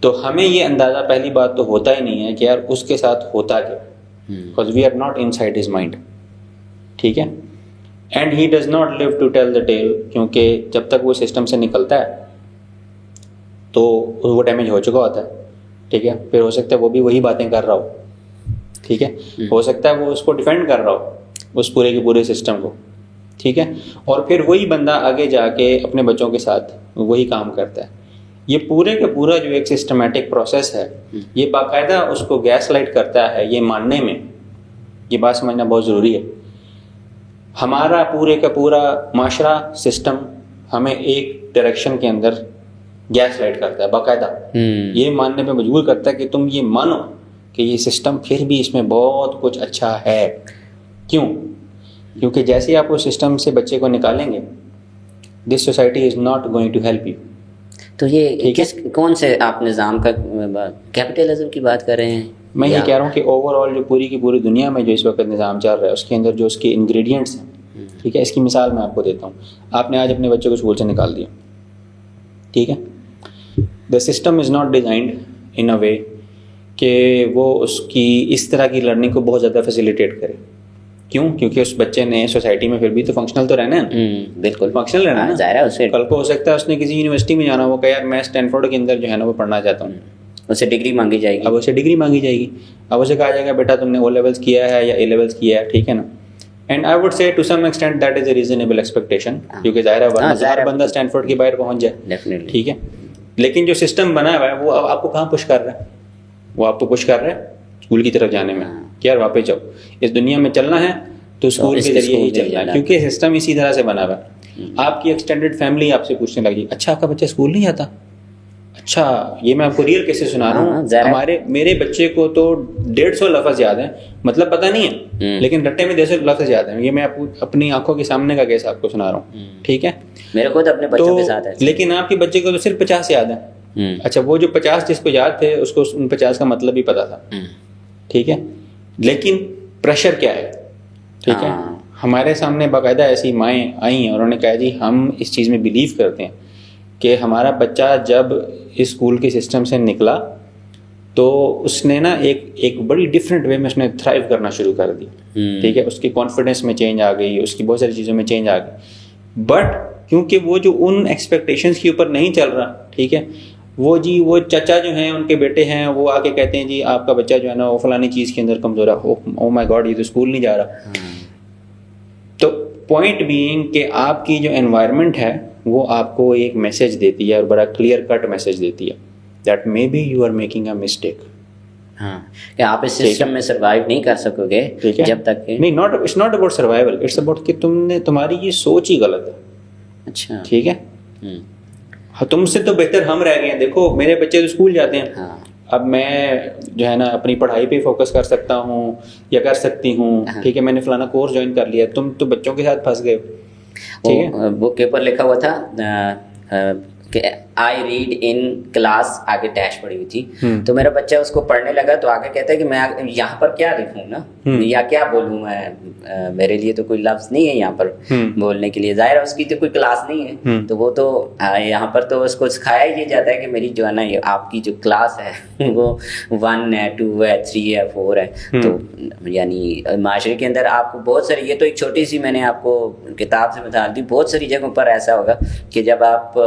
تو ہمیں یہ اندازہ پہلی بات تو ہوتا ہی نہیں ہے کہ یار اس کے ساتھ ہوتا کیا، because we are not inside his mind, ٹھیک ہے، and he does not live to tell the tale, کیونکہ جب تک وہ سسٹم سے نکلتا ہے تو وہ ڈیمیج ہو چکا ہوتا ہے، ٹھیک ہے۔ پھر ہو سکتا ہے وہ بھی وہی باتیں کر رہا ہو، ٹھیک ہے، ہو سکتا ہے وہ اس کو ڈیفینڈ کر رہا ہو اس پورے کے پورے سسٹم کو، ٹھیک ہے، اور پھر وہی بندہ آگے جا کے اپنے بچوں کے ساتھ وہی کام کرتا ہے۔ یہ پورے کا پورا جو ایک سسٹمیٹک پروسیس ہے یہ باقاعدہ اس کو گیس لائٹ کرتا ہے، یہ ماننے میں یہ بات سمجھنا بہت ضروری ہے۔ ہمارا پورے کا پورا معاشرہ سسٹم ہمیں ایک ڈائریکشن کے اندر گیس لائٹ کرتا ہے، باقاعدہ یہ ماننے پہ مجبور کرتا ہے کہ تم یہ مانو کہ یہ سسٹم پھر بھی اس میں بہت کچھ اچھا ہے۔ کیوں؟ کیونکہ جیسے ہی آپ اس سسٹم سے بچے کو نکالیں گے this society is not going to help you. تو یہ کون سے آپ نظام کا کیپٹلزم کی بات کر رہے ہیں؟ میں یہ کہہ رہا ہوں کہ اوور آل جو پوری کی پوری دنیا میں جو اس وقت نظام چل رہا ہے اس کے اندر جو اس کے انگریڈینٹس ہیں ٹھیک ہے. اس کی مثال میں آپ کو دیتا ہوں. آپ نے آج اپنے بچے کو اسکول سے نکال دیا, ٹھیک ہے. The system is not designed in a way کہ وہ اس کی اس طرح کی لرننگ کو بہت زیادہ فیسیلیٹیٹ کرے. کیوں؟ کیونکہ اس بچے نے سوسائٹی میں پھر بھی تو فنکشنل تو رہنا ہے. بالکل فنکشنل رہنا ہے. ظاہر ہے اسے کل کو ہو سکتا ہے اس نے کسی یونیورسٹی میں جانا, وہ کہ یار میں اسٹینفورڈ کے اندر جو ہے نا وہ پڑھنا چاہتا ہوں, اسے ڈگری مانگی جائے گی. اب اسے ڈگری مانگی جائے گی. اب اسے کہا جائے گا بیٹا تم نے او لیولس کیا ہے یا اے لیولس کیا ہے, ٹھیک ہے نا. And I would say to some extent that is a reasonable expectation, کیونکہ ظاہر ہے ہر بندہ اسٹینفورڈ کے باہر پہنچ جائے, ٹھیک ہے. لیکن جو سسٹم بنا ہوا ہے وہ آپ کو کہاں پش کر رہا ہے؟ وہ آپ کو پش کر رہا ہے اسکول کی طرف جانے میں کہ یار واپس جاؤ, اس دنیا میں چلنا ہے تو اسکول کے ذریعے ہی چلنا ہے, کیونکہ سسٹم اسی طرح سے بنا ہوا ہے. آپ کی ایکسٹینڈیڈ فیملی آپ سے پوچھنے لگی اچھا آپ کا بچہ اسکول نہیں جاتا؟ اچھا, یہ میں آپ کو ریئل کیسے سنا رہا ہوں. میرے بچے کو تو 150 لفظ یاد ہیں, مطلب پتہ نہیں ہے لیکن رٹے میں 150 لفظ یاد ہیں. یہ میں آپ کو اپنی آنکھوں کے سامنے کا کیس آپ کو سنا رہا ہوں, ٹھیک ہے. میرے کو تو اپنے بچوں کے ساتھ ہے, لیکن آپ کے بچے کو تو صرف 50 یاد ہیں. اچھا, وہ جو 50 جس کو یاد تھے اس کو ان 50 کا مطلب ہی پتا تھا, ٹھیک ہے. لیکن پریشر کیا ہے, ٹھیک ہے. ہمارے سامنے باقاعدہ ایسی مائیں آئی ہیں اور انہوں نے کہا جی ہم اس چیز میں بلیو کرتے ہیں کہ ہمارا بچہ جب اس اسکول کے سسٹم سے نکلا تو اس نے نا ایک بڑی ڈفرینٹ وے میں اس نے تھرائیو کرنا شروع کر دی, ٹھیک ہے. اس کی کانفیڈنس میں چینج آ گئی, اس کی بہت ساری چیزوں میں چینج آ گئی. بٹ کیونکہ وہ جو ان ایکسپیکٹیشنس کے اوپر نہیں چل رہا, ٹھیک ہے, وہ چچا جو ہیں ان کے بیٹے ہیں وہ آ کے کہتے ہیں جی آپ کا بچہ جو ہے نا وہ فلانی چیز کے اندر کمزور ہے, او مائی گاڈ یہ تو اسکول نہیں جا رہا. تو پوائنٹ بینگ کہ آپ کی جو انوائرمنٹ ہے وہ آپ کو ایک میسج دیتی ہے اور بڑا کلیئر کٹ میسج دیتی ہے that maybe you are making a mistake. ہاں, کہ آپ اس سسٹم میں سروائیو نہیں کر سکو گے جب تک کہ نہیں, it's not about survival, it's about کہ تمہاری یہ سوچ ہی غلط ہے. اچھا, ٹھیک ہے. تم سے تو بہتر ہم رہ گئے ہیں. دیکھو میرے بچے تو اسکول جاتے ہیں, اب میں جو ہے نا اپنی پڑھائی پہ فوکس کر سکتا ہوں یا کر سکتی ہوں, ٹھیک ہے. میں نے فلانا کورس جوائن کر لیا, تم تو بچوں کے ساتھ پھنس گئے. ٹھیک ہے, بک کے اوپر لکھا ہوا تھا کہ آئی ریڈ ان کلاس, آگے ڈیش پڑی ہوئی تھی, تو میرا بچہ اس کو پڑھنے لگا تو آگے کہتا ہے کہ میں یہاں پر کیا لکھوں نا یا کیا بولوں, میں میرے لیے تو کوئی لفظ نہیں ہے یہاں پر بولنے کے لیے. ظاہر ہے اس کی تو کوئی کلاس نہیں ہے, تو وہ تو یہاں پر تو اس کو سکھایا ہی جاتا ہے کہ میری جو ہے نا یہ آپ کی جو کلاس ہے وہ 1 ہے, 2 ہے, 3 ہے, 4 ہے. تو یعنی معاشرے کے اندر آپ کو بہت ساری, یہ تو ایک چھوٹی سی میں نے آپ کو کتاب سے بتا دی, بہت ساری جگہوں پر ایسا ہوگا کہ جب آپ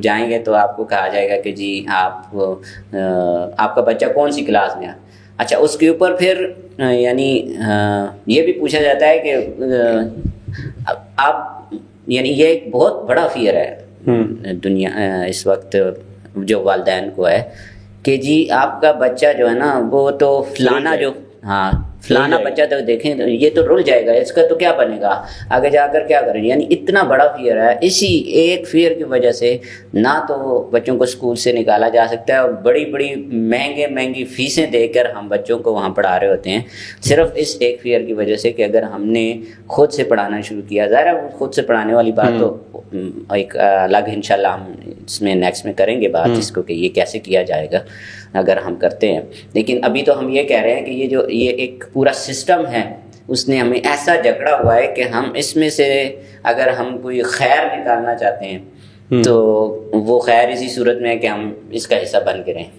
جائیں گے تو آپ کو کہا جائے گا کہ جی آپ کا بچہ کون سی کلاس میں ہے. اچھا, اس کے اوپر پھر یعنی یہ بھی پوچھا جاتا ہے کہ آپ یعنی یہ ایک بہت بڑا فیئر ہے دنیا اس وقت جو والدین کو ہے کہ جی آپ کا بچہ جو ہے نا وہ تو فلانا جو فلانا بچہ تو دیکھیں یہ تو رل جائے گا, اس کا تو کیا بنے گا, آگے جا کر کیا کریں. یعنی اتنا بڑا فیئر ہے. اسی ایک فیئر کی وجہ سے نہ تو بچوں کو اسکول سے نکالا جا سکتا ہے اور بڑی بڑی مہنگی فیسیں دے کر ہم بچوں کو وہاں پڑھا رہے ہوتے ہیں, صرف اس ایک فیئر کی وجہ سے کہ اگر ہم نے خود سے پڑھانا شروع کیا. ظاہر ہے خود سے پڑھانے والی بات تو ایک الگ انشاءاللہ ہم اس میں نیکسٹ میں کریں گے بات اس کو کہ یہ کیسے کیا جائے گا اگر ہم کرتے ہیں. لیکن ابھی تو ہم یہ کہہ رہے ہیں کہ یہ ایک پورا سسٹم ہے, اس نے ہمیں ایسا جکڑا ہوا ہے کہ ہم اس میں سے اگر ہم کوئی خیر نکالنا چاہتے ہیں تو وہ خیر اسی صورت میں ہے کہ ہم اس کا حصہ بن کے رہیں.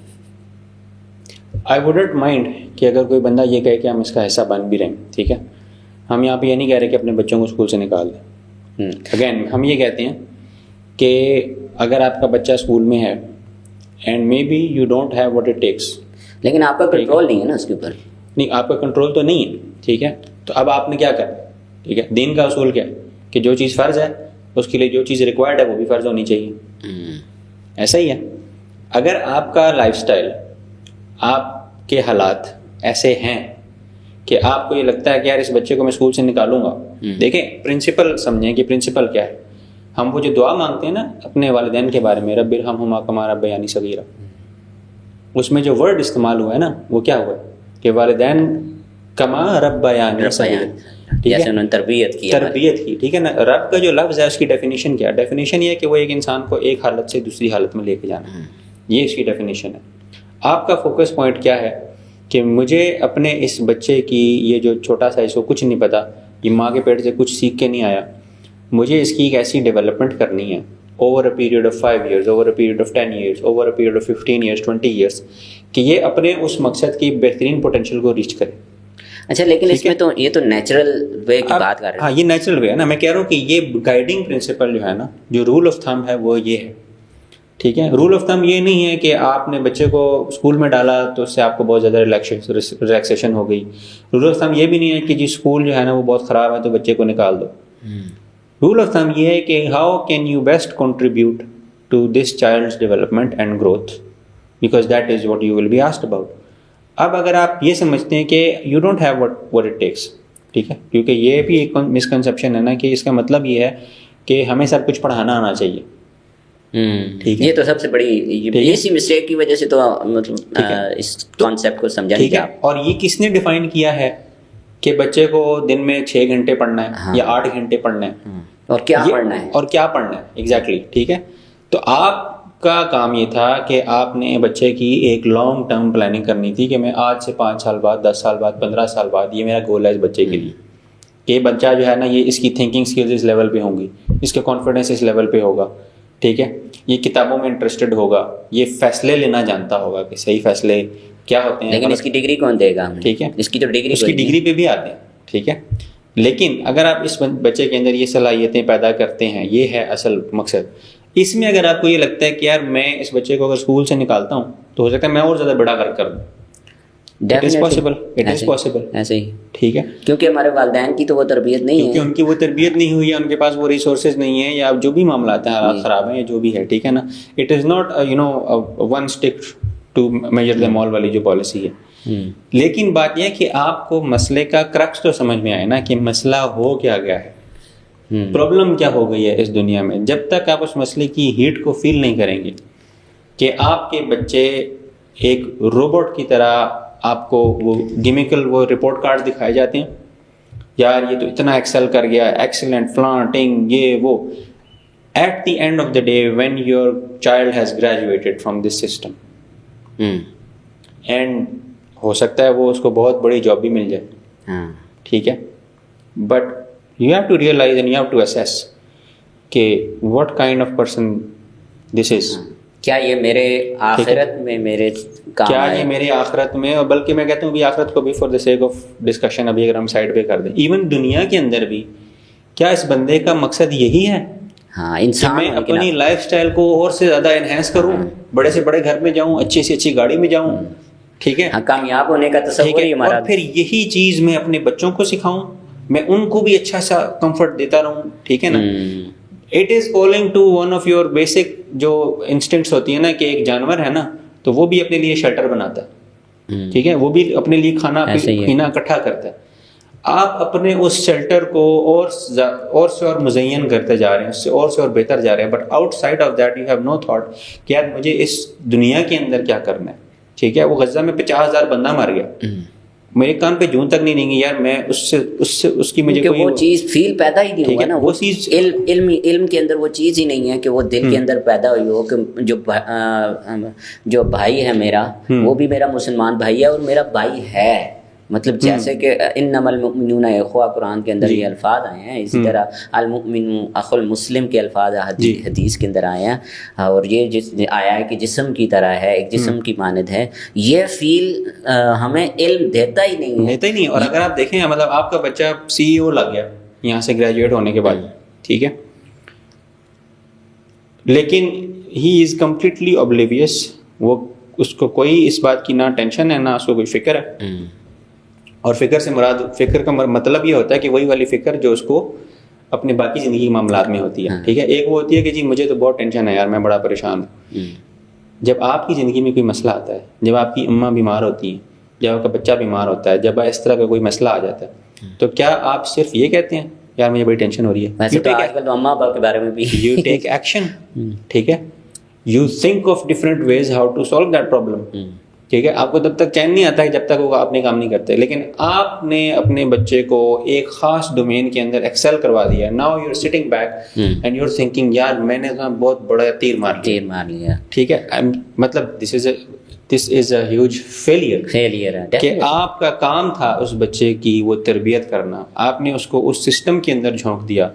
آئی ووڈنٹ مائنڈ کہ اگر کوئی بندہ یہ کہے کہ ہم اس کا حصہ بن بھی رہیں, ٹھیک ہے. ہم یہاں پہ یہ نہیں کہہ رہے کہ اپنے بچوں کو اسکول سے نکال دیں. اگین ہم یہ کہتے ہیں کہ اگر آپ کا بچہ اسکول میں ہے and maybe you don't have what it takes, لیکن آپ کا کنٹرول نہیں ہے نا اس کے اوپر. نہیں, آپ کا کنٹرول تو نہیں ہے, ٹھیک ہے. تو اب آپ نے کیا کرنا, ٹھیک ہے. دین کا اصول کیا ہے کہ جو چیز فرض ہے اس کے لیے جو چیز ریکوائرڈ ہے وہ بھی فرض ہونی چاہیے. ایسا ہی ہے. اگر آپ کا لائف سٹائل, آپ کے حالات ایسے ہیں کہ آپ کو یہ لگتا ہے کہ یار اس بچے کو میں اسکول سے نکالوں گا, دیکھیں پرنسپل سمجھیں کہ پرنسپل کیا ہے. ہم وہ جو دعا مانگتے ہیں نا اپنے والدین کے بارے میں, رب ارحمہما کما ربیانی صغیرا, اس میں جو ورڈ استعمال ہوا ہے نا وہ کیا ہوا ہے کہ والدین کما ربیانی صغیرا, جیسے انہوں نے تربیت کی, ٹھیک ہے نا. رب کا جو لفظ ہے اس کی ڈیفینیشن کیا ہے؟ ڈیفینیشن یہ ہے کہ وہ ایک انسان کو ایک حالت سے دوسری حالت میں لے کے جانا, یہ اس کی ڈیفینیشن ہے. آپ کا فوکس پوائنٹ کیا ہے کہ مجھے اپنے اس بچے کی, یہ جو چھوٹا سا اس کو کچھ نہیں پتا, یہ ماں کے پیٹ سے کچھ سیکھ کے نہیں آیا, مجھے اس کی ایک ایسی ڈیولپمنٹ کرنی ہے over a period of 5 years, over a period of 10 years, over a period of 15 years, 20 years, کہ یہ اپنے اس مقصد کی بہترین پوٹینشیل کو ریچ کرے. اچھا لیکن اس میں تو یہ تو نیچرل وے کی بات کر رہے ہیں. ہاں یہ نیچرل وے ہے نا, میں کہہ رہا ہوں کہ یہ گائیڈنگ پرنسپل جو ہے نا, جو رول آف تھم ہے وہ یہ ہے. ٹھیک ہے, رول آف تھم یہ نہیں ہے کہ آپ نے بچے کو اسکول میں ڈالا تو اس سے آپ کو بہت زیادہ ریلیکسیشن ہو گئی. رول آف تھم یہ بھی نہیں ہے کہ جی اسکول جو ہے نا وہ بہت خراب ہے تو بچے کو نکال دو. رول آف تھم یہ ہے کہ how can you best contribute to this child's development and growth, because that is what you will be asked about. اب اگر آپ یہ سمجھتے ہیں کہ you don't have what it takes, ٹھیک ہے, کیونکہ یہ بھی ایک مسکنسیپشن ہے نا کہ اس کا مطلب یہ ہے کہ ہمیں سب کچھ پڑھانا آنا چاہیے. یہ تو سب سے بڑی اسی مسٹیک کی وجہ سے تو مطلب اس کانسیپٹ کو سمجھا نہیں گیا. اور یہ کس نے ڈیفائن کیا ہے کہ بچے کو دن میں 6 گھنٹے پڑھنا ہے یا 8 گھنٹے پڑھنا ہے اور کیا پڑھنا ہے, اور کیا پڑھنا ہے ایگزیکٹلی. ٹھیک ہے, تو آپ کا کام یہ تھا کہ آپ نے بچے کی ایک لانگ ٹرم پلاننگ کرنی تھی کہ میں آج سے 5 سال بعد, 10 سال بعد, 15 سال بعد یہ میرا گول ہے اس بچے کے لیے کہ بچہ جو ہے نا یہ اس کی تھنکنگ اسکلز اس لیول پہ ہوں گی, اس کا کانفیڈنس اس لیول پہ ہوگا. ٹھیک ہے, یہ کتابوں میں انٹرسٹڈ ہوگا, یہ فیصلے لینا جانتا ہوگا کہ صحیح فیصلے کیا ہوتے ہیں. لیکن اس کی ڈگری کون دے گا؟ ٹھیک ہے, اس کی تو ڈگری, اس کی ڈگری پہ بھی آتے ہیں. ٹھیک ہے, لیکن اگر آپ اس بچے کے اندر یہ صلاحیتیں پیدا کرتے ہیں, یہ ہے اصل مقصد. اس میں اگر آپ کو یہ لگتا ہے کہ یار میں اس بچے کو اگر اسکول سے نکالتا ہوں تو ہو سکتا ہے میں اور زیادہ بڑا ورک کر دوں. اٹ از پاسبل ایسے ہی. ٹھیک ہے, کیونکہ ہمارے والدین کی تو وہ تربیت نہیں ہے, کیونکہ ان کی وہ تربیت نہیں ہوئی ہے, ان کے پاس وہ ریسورسز نہیں ہیں, یا جو بھی معاملات ہیں حالات خراب ہیں یا جو بھی ہے. ٹھیک ہے نا, it is not one stick to measure them all والی جو پالیسی ہے. لیکن بات یہ ہے کہ آپ کو مسئلے کا کرکس تو سمجھ میں آئے نا کہ مسئلہ ہو کیا گیا ہے, پرابلم کیا ہو گئی ہے اس دنیا میں. جب تک آپ اس مسئلے کی ہیٹ کو فیل نہیں کریں گے کہ آپ کے بچے ایک روبوٹ کی طرح آپ کو وہ گیمیکل وہ رپورٹ کارڈ دکھائے جاتے ہیں, یار یہ تو اتنا ایکسل کر گیا, ایکسلنٹ فلانٹنگ یہ وہ, at the end of the day when your child has graduated from this system and ہو سکتا ہے وہ اس کو بہت بڑی جاب بھی مل جائے. ٹھیک ہے, but you have to realize and you have to assess کہ what kind of person this is. کیا یہ میرے آخرت میں میرے کام کیا یہ میرے آخرت میں, اور بلکہ میں کہتا ہوں بھی آخرت کو بھی for the sake of discussion ابھی اگر ہم سائڈ پہ کر دیں, ایون دنیا کے اندر بھی کیا اس بندے کا مقصد یہی ہے کہ میں اپنی لائف اسٹائل کو اور سے زیادہ انہینس کروں, بڑے سے بڑے گھر میں جاؤں, اچھی سے اچھی گاڑی میں جاؤں, ٹھیک ہے, کامیاب ہونے کا تصور ہی ہمارا, اور پھر یہی چیز میں اپنے بچوں کو سکھاؤں, میں ان کو بھی اچھا سا کمفرٹ دیتا رہوں. ٹھیک ہے نا, it is calling to one of your basic جو انسٹنکٹس ہوتی ہیں نا کہ ایک جانور ہے نا تو وہ بھی اپنے لیے شیلٹر بناتا ہے. ٹھیک ہے, وہ بھی اپنے لیے کھانا پینا اکٹھا کرتا ہے. آپ اپنے اس شیلٹر کو اور سے اور مزین کرتے جا رہے ہیں, اس سے اور بہتر جا رہے ہیں, but out side of that you have no thought کہ یار مجھے اس دنیا کے اندر کیا کرنا ہے. ٹھیک ہے, وہ غزہ میں 50,000 بندہ مار گیا, میرے کان پہ جون تک نہیں رہیں گی یار, میں اس کی مجھے کوئی وہ چیز فیل پیدا ہی نہیں ہوا نا, وہ چیز علم کے اندر وہ چیز ہی نہیں ہے کہ وہ دل کے اندر پیدا ہوئی ہو کہ جو بھائی ہے میرا وہ بھی میرا مسلمان بھائی ہے اور میرا بھائی ہے. مطلب جیسے کہ انما المؤمنون اخوہ قرآن کے اندر یہ الفاظ آئے ہیں, اسی طرح المؤمن اخو المسلم کے الفاظ حدیث کے اندر آئے ہیں, اور یہ آیا ہے کہ جسم کی طرح ہے, ایک جسم کی مانند ہے. یہ فیل ہمیں علم دیتا ہی نہیں ہے. اور اگر آپ دیکھیں مطلب آپ کا بچہ CEO لگ گیا یہاں سے گریجویٹ ہونے کے بعد, ٹھیک ہے, لیکن ہی از کمپلیٹلی اوبلیویس, وہ اس کو کوئی اس بات کی نہ ٹینشن ہے نہ اس کو کوئی فکر ہے. اور فکر سے مراد, فکر کا مطلب یہ ہوتا ہے کہ وہی والی فکر جو اس کو اپنے باقی زندگی کے معاملات میں ہوتی ہے. ٹھیک ہے, ایک وہ ہوتی ہے کہ جی مجھے تو بہت ٹینشن ہے یار, میں بڑا پریشان ہوں. جب آپ کی زندگی میں کوئی مسئلہ آتا ہے, جب آپ کی اماں بیمار ہوتی ہیں, جب آپ کا بچہ بیمار ہوتا ہے, جب اس طرح کا کوئی مسئلہ آ جاتا ہے, تو کیا آپ صرف یہ کہتے ہیں یار مجھے بڑی ٹینشن ہو رہی ہے؟ ویسے تو آج کل اماں باپ کے بارے میں بھی یو ٹیک ایکشن. ٹھیک ہے, you think of different ways how to solve that problem. ٹھیک ہے, آپ کو تب تک چین نہیں آتا ہے جب تک وہ اپنے کام نہیں کرتے, لیکن آپ نے اپنے بچے کو ایک خاص ڈومین کے اندر ایکسل کروا دیا. Now you are sitting back and you are thinking یار میں نے بہت بڑا تیر مار لیا. ٹھیک ہے, مطلب دس از اے ہیوج فیلئر کہ آپ کا کام تھا اس بچے کی وہ تربیت کرنا, آپ نے اس کو اس سسٹم کے اندر جھونک دیا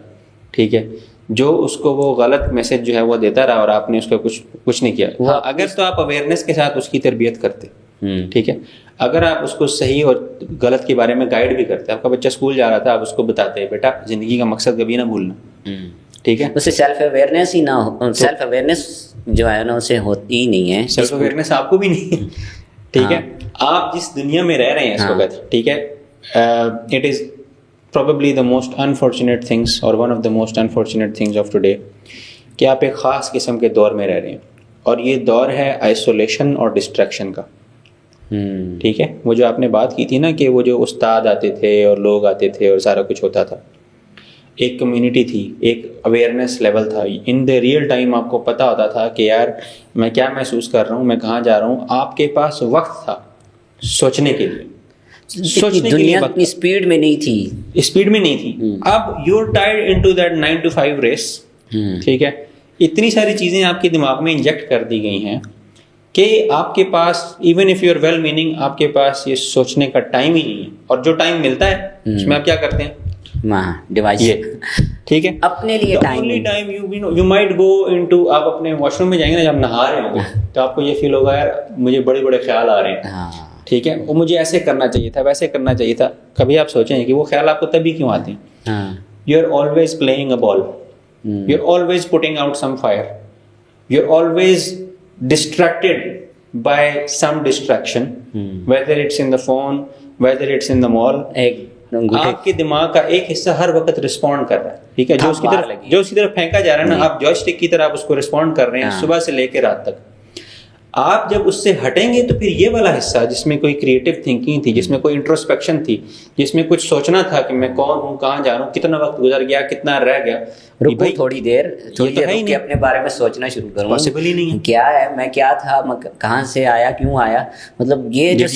ٹھیک ہے, جو اس کو وہ غلط میسج جو ہے وہ دیتا رہا اور آپ نے اس کا کچھ نہیں کیا. ہاں, اگر تو آپ اویئرنیس کے ساتھ اس کی تربیت کرتے, ٹھیک ہے, اگر آپ اس کو صحیح اور غلط کے بارے میں گائیڈ بھی کرتے, آپ کا بچہ اسکول جا رہا تھا, آپ اس کو بتاتے بیٹا زندگی کا مقصد کبھی نہ بھولنا, ٹھیک ہے. اسے سیلف اویئرنیس ہی نہ ہو, سیلف اویئرنیس جو ہے نا اسے ہوتی ہی نہیں ہے, سیلف اویئرنیس آپ کو بھی نہیں ہے, ٹھیک ہے. آپ جس دنیا میں رہ رہے ہیں اس وقت, ٹھیک ہے, it is probably the most unfortunate things or one of the most unfortunate things of today کہ آپ ایک خاص قسم کے دور میں رہ رہے ہیں, اور یہ دور ہے آئسولیشن اور ڈسٹریکشن کا, ٹھیک ہے. وہ جو آپ نے بات کی تھی نا کہ وہ جو استاد آتے تھے اور لوگ آتے تھے اور سارا کچھ ہوتا تھا, ایک کمیونٹی تھی, ایک اویئرنیس لیول تھا, ان دا ریئل ٹائم آپ کو پتہ ہوتا تھا کہ یار میں کیا محسوس کر رہا ہوں, میں کہاں جا رہا ہوں. آپ کے پاس وقت تھا سوچنے کے لیے, دنیا اتنی اسپیڈ میں نہیں تھی, اسپیڈ میں نہیں تھی. اب you are tired into that 9 to 5 race, ٹھیک ہے. اتنی ساری چیزیں آپ کے دماغ میں انجیکٹ کر دی گئی ہیں کہ آپ کے پاس even if you are well meaning آپ کے پاس یہ سوچنے کا ٹائم ہی نہیں ہے. اور جو ٹائم ملتا ہے اس میں آپ کیا کرتے ہیں, ڈیوائس, ٹھیک ہے, اپنے لیے time you might go into, آپ اپنے واش روم میں جائیں گے نا جب نہا رہے ہوں گے تو آپ کو یہ فیل ہوگا یار مجھے بڑے بڑے خیال آ رہے ہیں, ٹھیک ہے, وہ مجھے ایسے کرنا چاہیے تھا, ویسے کرنا چاہیے تھا. کبھی آپ سوچیں کہ وہ خیال آپ کو تبھی کیوں آتے ہیں. You are always playing a ball, you are always putting out some fire, you are always distracted by some distraction, whether it's in the phone, whether it's in the mall. آپ کے دماغ کا ایک حصہ ہر وقت رسپونڈ کر رہا ہے, ٹھیک ہے, جو اس کی طرف پھینکا جا رہا ہے نا, آپ جوائے اسٹک کی طرح آپ اس کو رسپونڈ کر رہے ہیں صبح سے لے کے رات تک. آپ جب اس سے ہٹیں گے تو پھر یہ والا حصہ جس میں کوئی کریٹو تھنکنگ تھی, جس میں کوئی انٹروسپیکشن تھی, جس میں کچھ سوچنا تھا کہ میں کون ہوں, کہاں جا رہا ہوں, کتنا وقت گزر گیا, کتنا رہ گیا, تھوڑی دیر رک کے اپنے بارے میں سوچنا شروع کروں, پاسبل ہی نہیں ہے. کیا ہے, میں کیا تھا, کہاں سے آیا, کیوں آیا, مطلب یہ جو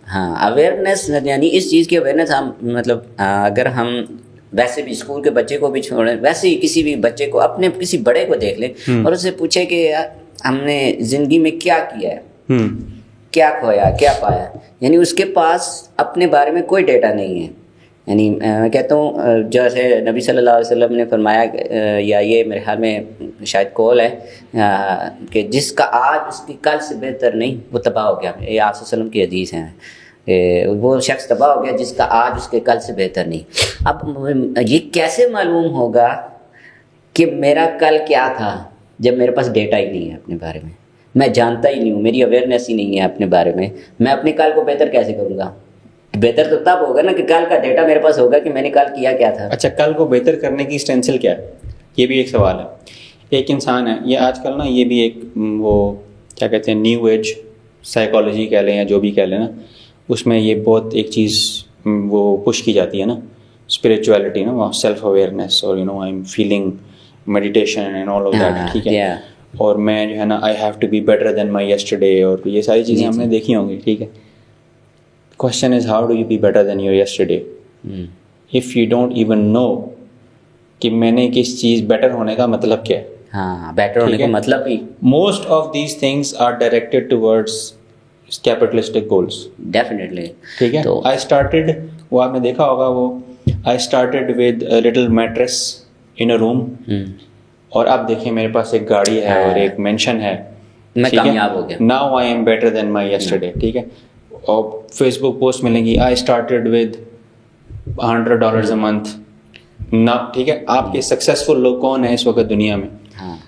ہاں اویئرنیس, یعنی اس چیز کی اویئرنیس ہم مطلب اگر ہم ویسے بھی اسکول کے بچے کو بھی چھوڑیں, ویسے ہی کسی بھی بچے کو, اپنے کسی بڑے کو دیکھ لیں اور اسے پوچھے کہ ہم نے زندگی میں کیا کیا ہے, کیا کھویا, کیا پایا, یعنی اس کے پاس اپنے بارے میں کوئی ڈیٹا نہیں ہے. یعنی میں کہتا ہوں جیسے نبی صلی اللہ علیہ وسلم نے فرمایا, یا یہ میرے خیال میں شاید قول ہے کہ جس کا آج اس کی کل سے بہتر نہیں وہ تباہ ہو گیا. یہ آپ صلی اللہ علیہ وسلم کی حدیث ہیں, وہ شخص تباہ ہو گیا جس کا آج اس کے کل سے بہتر نہیں. اب یہ کیسے معلوم ہوگا کہ میرا کل کیا تھا جب میرے پاس ڈیٹا ہی نہیں ہے اپنے بارے میں, میں جانتا ہی نہیں ہوں, میری اویئرنیس ہی نہیں ہے اپنے بارے میں, میں اپنے کل کو بہتر کیسے کروں گا؟ بہتر تو تب ہوگا نا کہ کل کا ڈیٹا میرے پاس ہوگا کہ میں نے کل کیا کیا تھا. اچھا, کل کو بہتر کرنے کی اسٹینسل کیا ہے, یہ بھی ایک سوال ہے. ایک انسان ہے, یہ آج کل نا یہ بھی ایک وہ کیا کہتے ہیں نیو ایج سائیکالوجی کہہ لیں یا جو بھی کہہ لیں نا, اس میں یہ بہت ایک چیز وہ پش کی جاتی ہے نا, اسپریچولیٹی نا, سیلف اویئرنیس, اور I am feeling meditation and all of that, ٹھیک ہے, اور میں جو ہے نا I have to be better than my yesterday, اور یہ ساری چیزیں ہم نے دیکھی ہوں گی, ٹھیک ہے. Question is how do you be better than your yesterday? If you don't even know کہ میں نے کس چیز بیٹر ہونے کا مطلب کیا ہے. ہاں, بیٹر ہونے کا مطلب ہی most of these things are directed towards capitalistic goals. Definitely. ٹھیک ہے. I started, وہ آپ نے دیکھا ہوگا, وہ I started with a little mattress in a room, اور اب دیکھیں میرے پاس ایک گاڑی ہے اور ایک مینشن ہے, میں کامیاب ہو گیا. Now I am better than my yesterday. ٹھیک ہے. اور فیس بک پوسٹ ملیں گی I started with $100 a month نا, ٹھیک ہے. آپ کے سکسیزفل لوگ کون ہیں اس وقت دنیا میں,